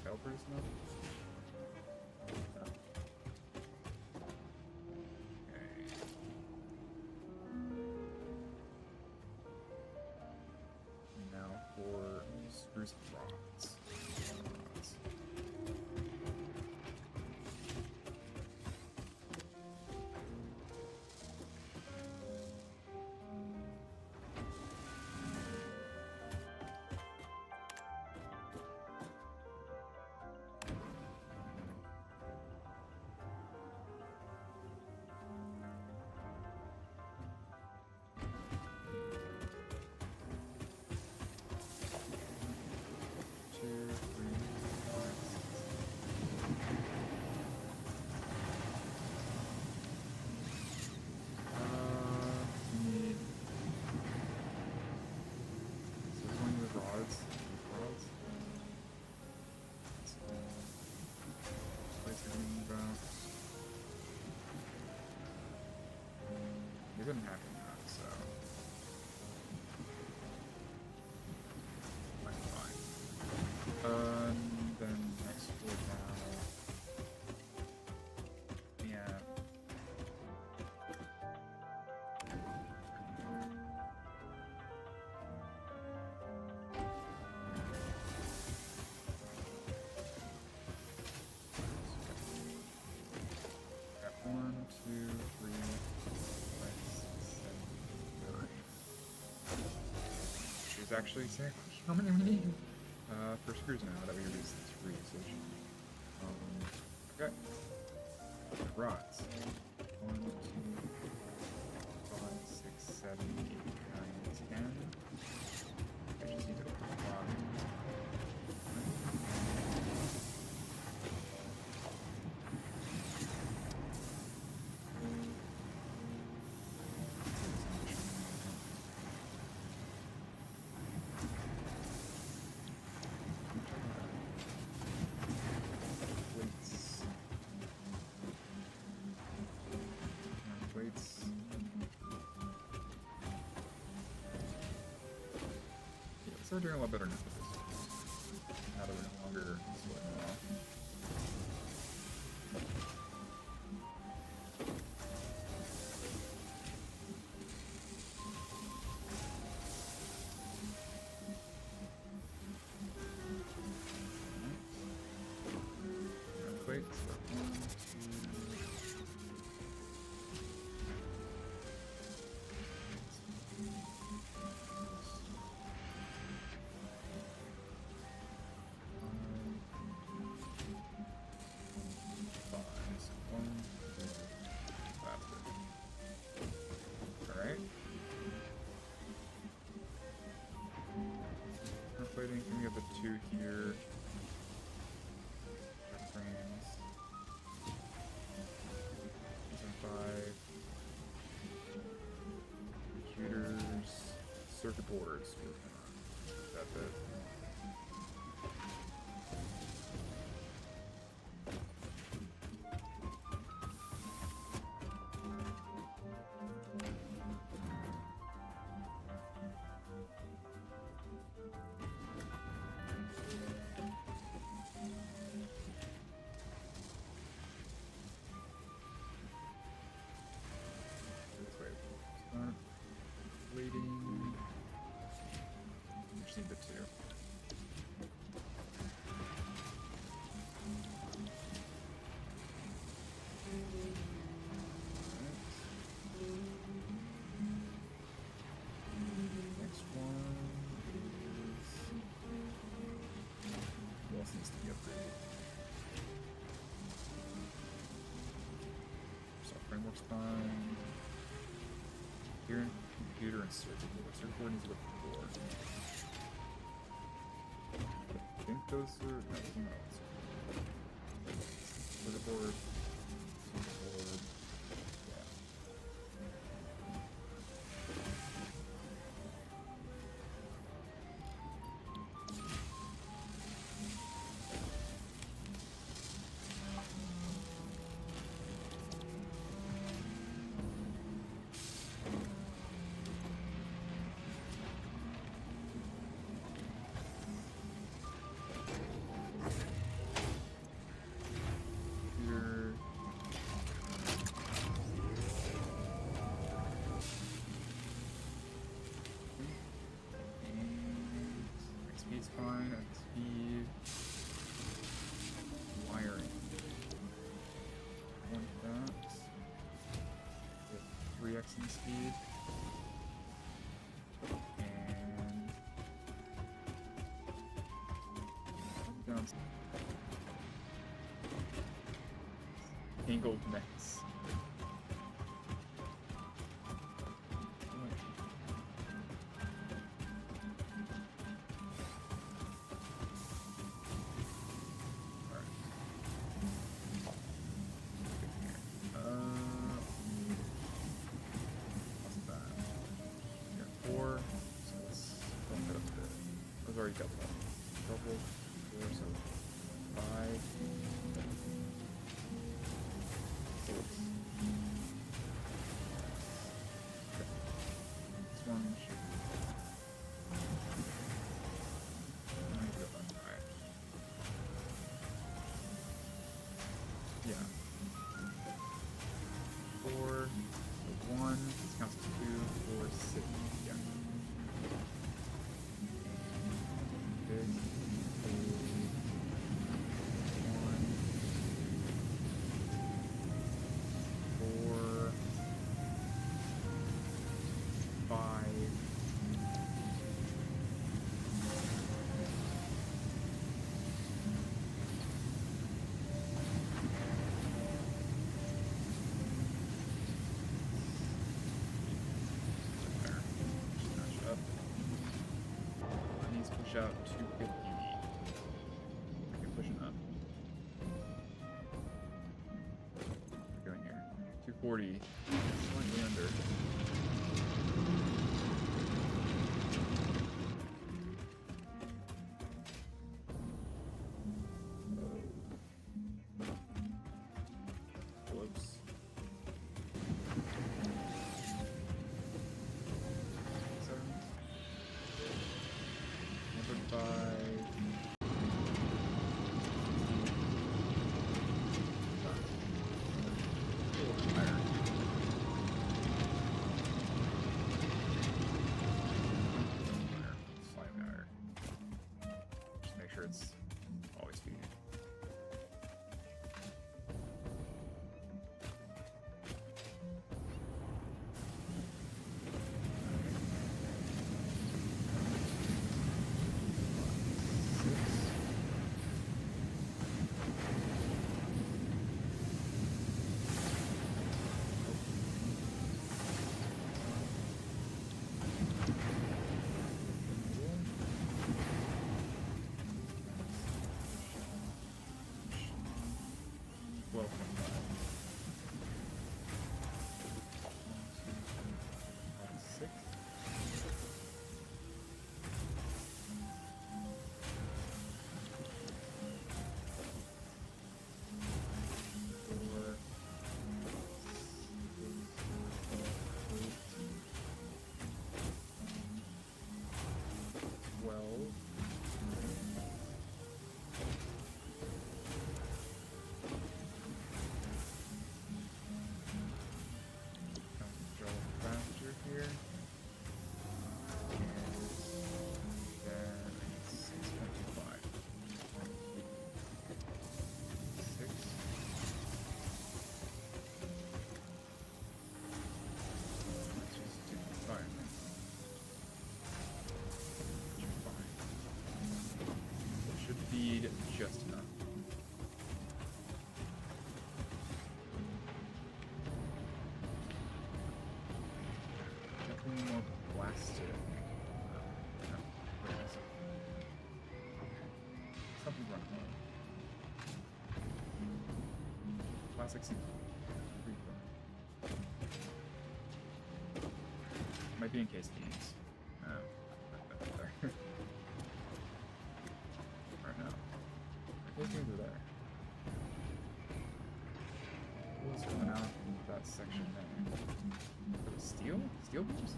Developers now? No. Okay. Now for spruce rods. Rods. It didn't happen that, so might be fine. Then next floor down. Yeah. Got 1, 2, 3. Actually say how many we need for screws now that we reduce the screw usage. Okay. Rods. 1, 2, 5, 6, 7, 8, 9, 10. I just need to open the lock. We're doing a lot better now with this. Now that we're no longer splitting them off. wait. So 1, 2. Waiting, can we have a 2 here? Frames. 5. Computers. Circuit boards. That's it. Waiting. Just need the 2. Next one is what else needs to be upgraded? So framework's fine. Here. Computer and circuit board. Circuit board needs to go 4. I think those are no else. Circuit board. Circuit board. Yeah. XP's fine, XP. Wiring. Want that. 3x in speed. And down. Angled mix. I've already got that. Double, 4, so 5, 6. Okay. This one should go on. Alright. Yeah. 4, so 1, this counts as 2, 4, 6. Yeah. Push out 250. Okay, pushing up. We're going here. 240. Slightly under. Whoops. It's always feeding. something run home. Classic scene. Might be in case beans. Right now. Case beans are there. What's coming out in that section there? Steel? Steel beams?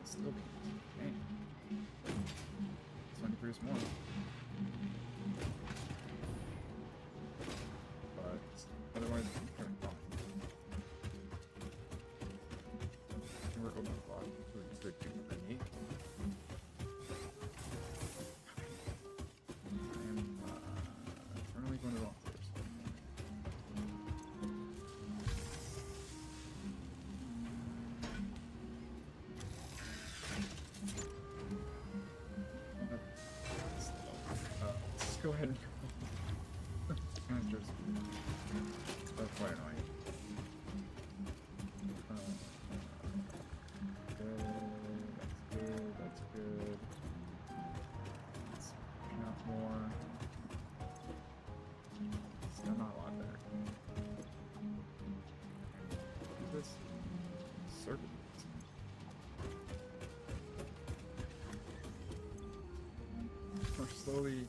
Steel beams. Dang. It's fun to produce more. But otherwise, I'm kind of fine. I can work over the clock. Good thing for me. I am currently going to the wrong floors. Let's go ahead and go. That's quite annoying. That's good. Let's push out more. Still not a lot there. What is this? Circuit. We're slowly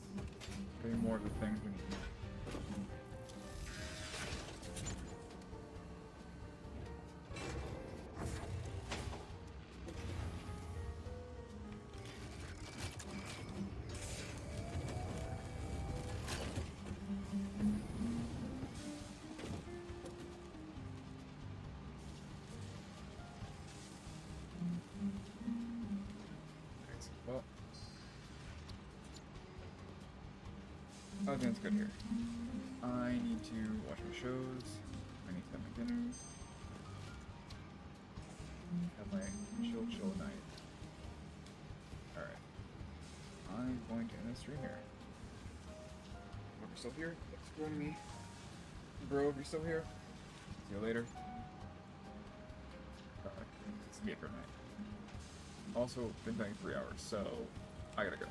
getting more of the things we need. Well, everything's good here. I need to watch my shows. I need to have my dinner. Have my chill night. Alright. I'm going to end the stream here. If you're still here, thanks for joining me. Bro, if you're still here, see you later. It's the 8 for night. Also, been playing 3 hours, so I gotta go.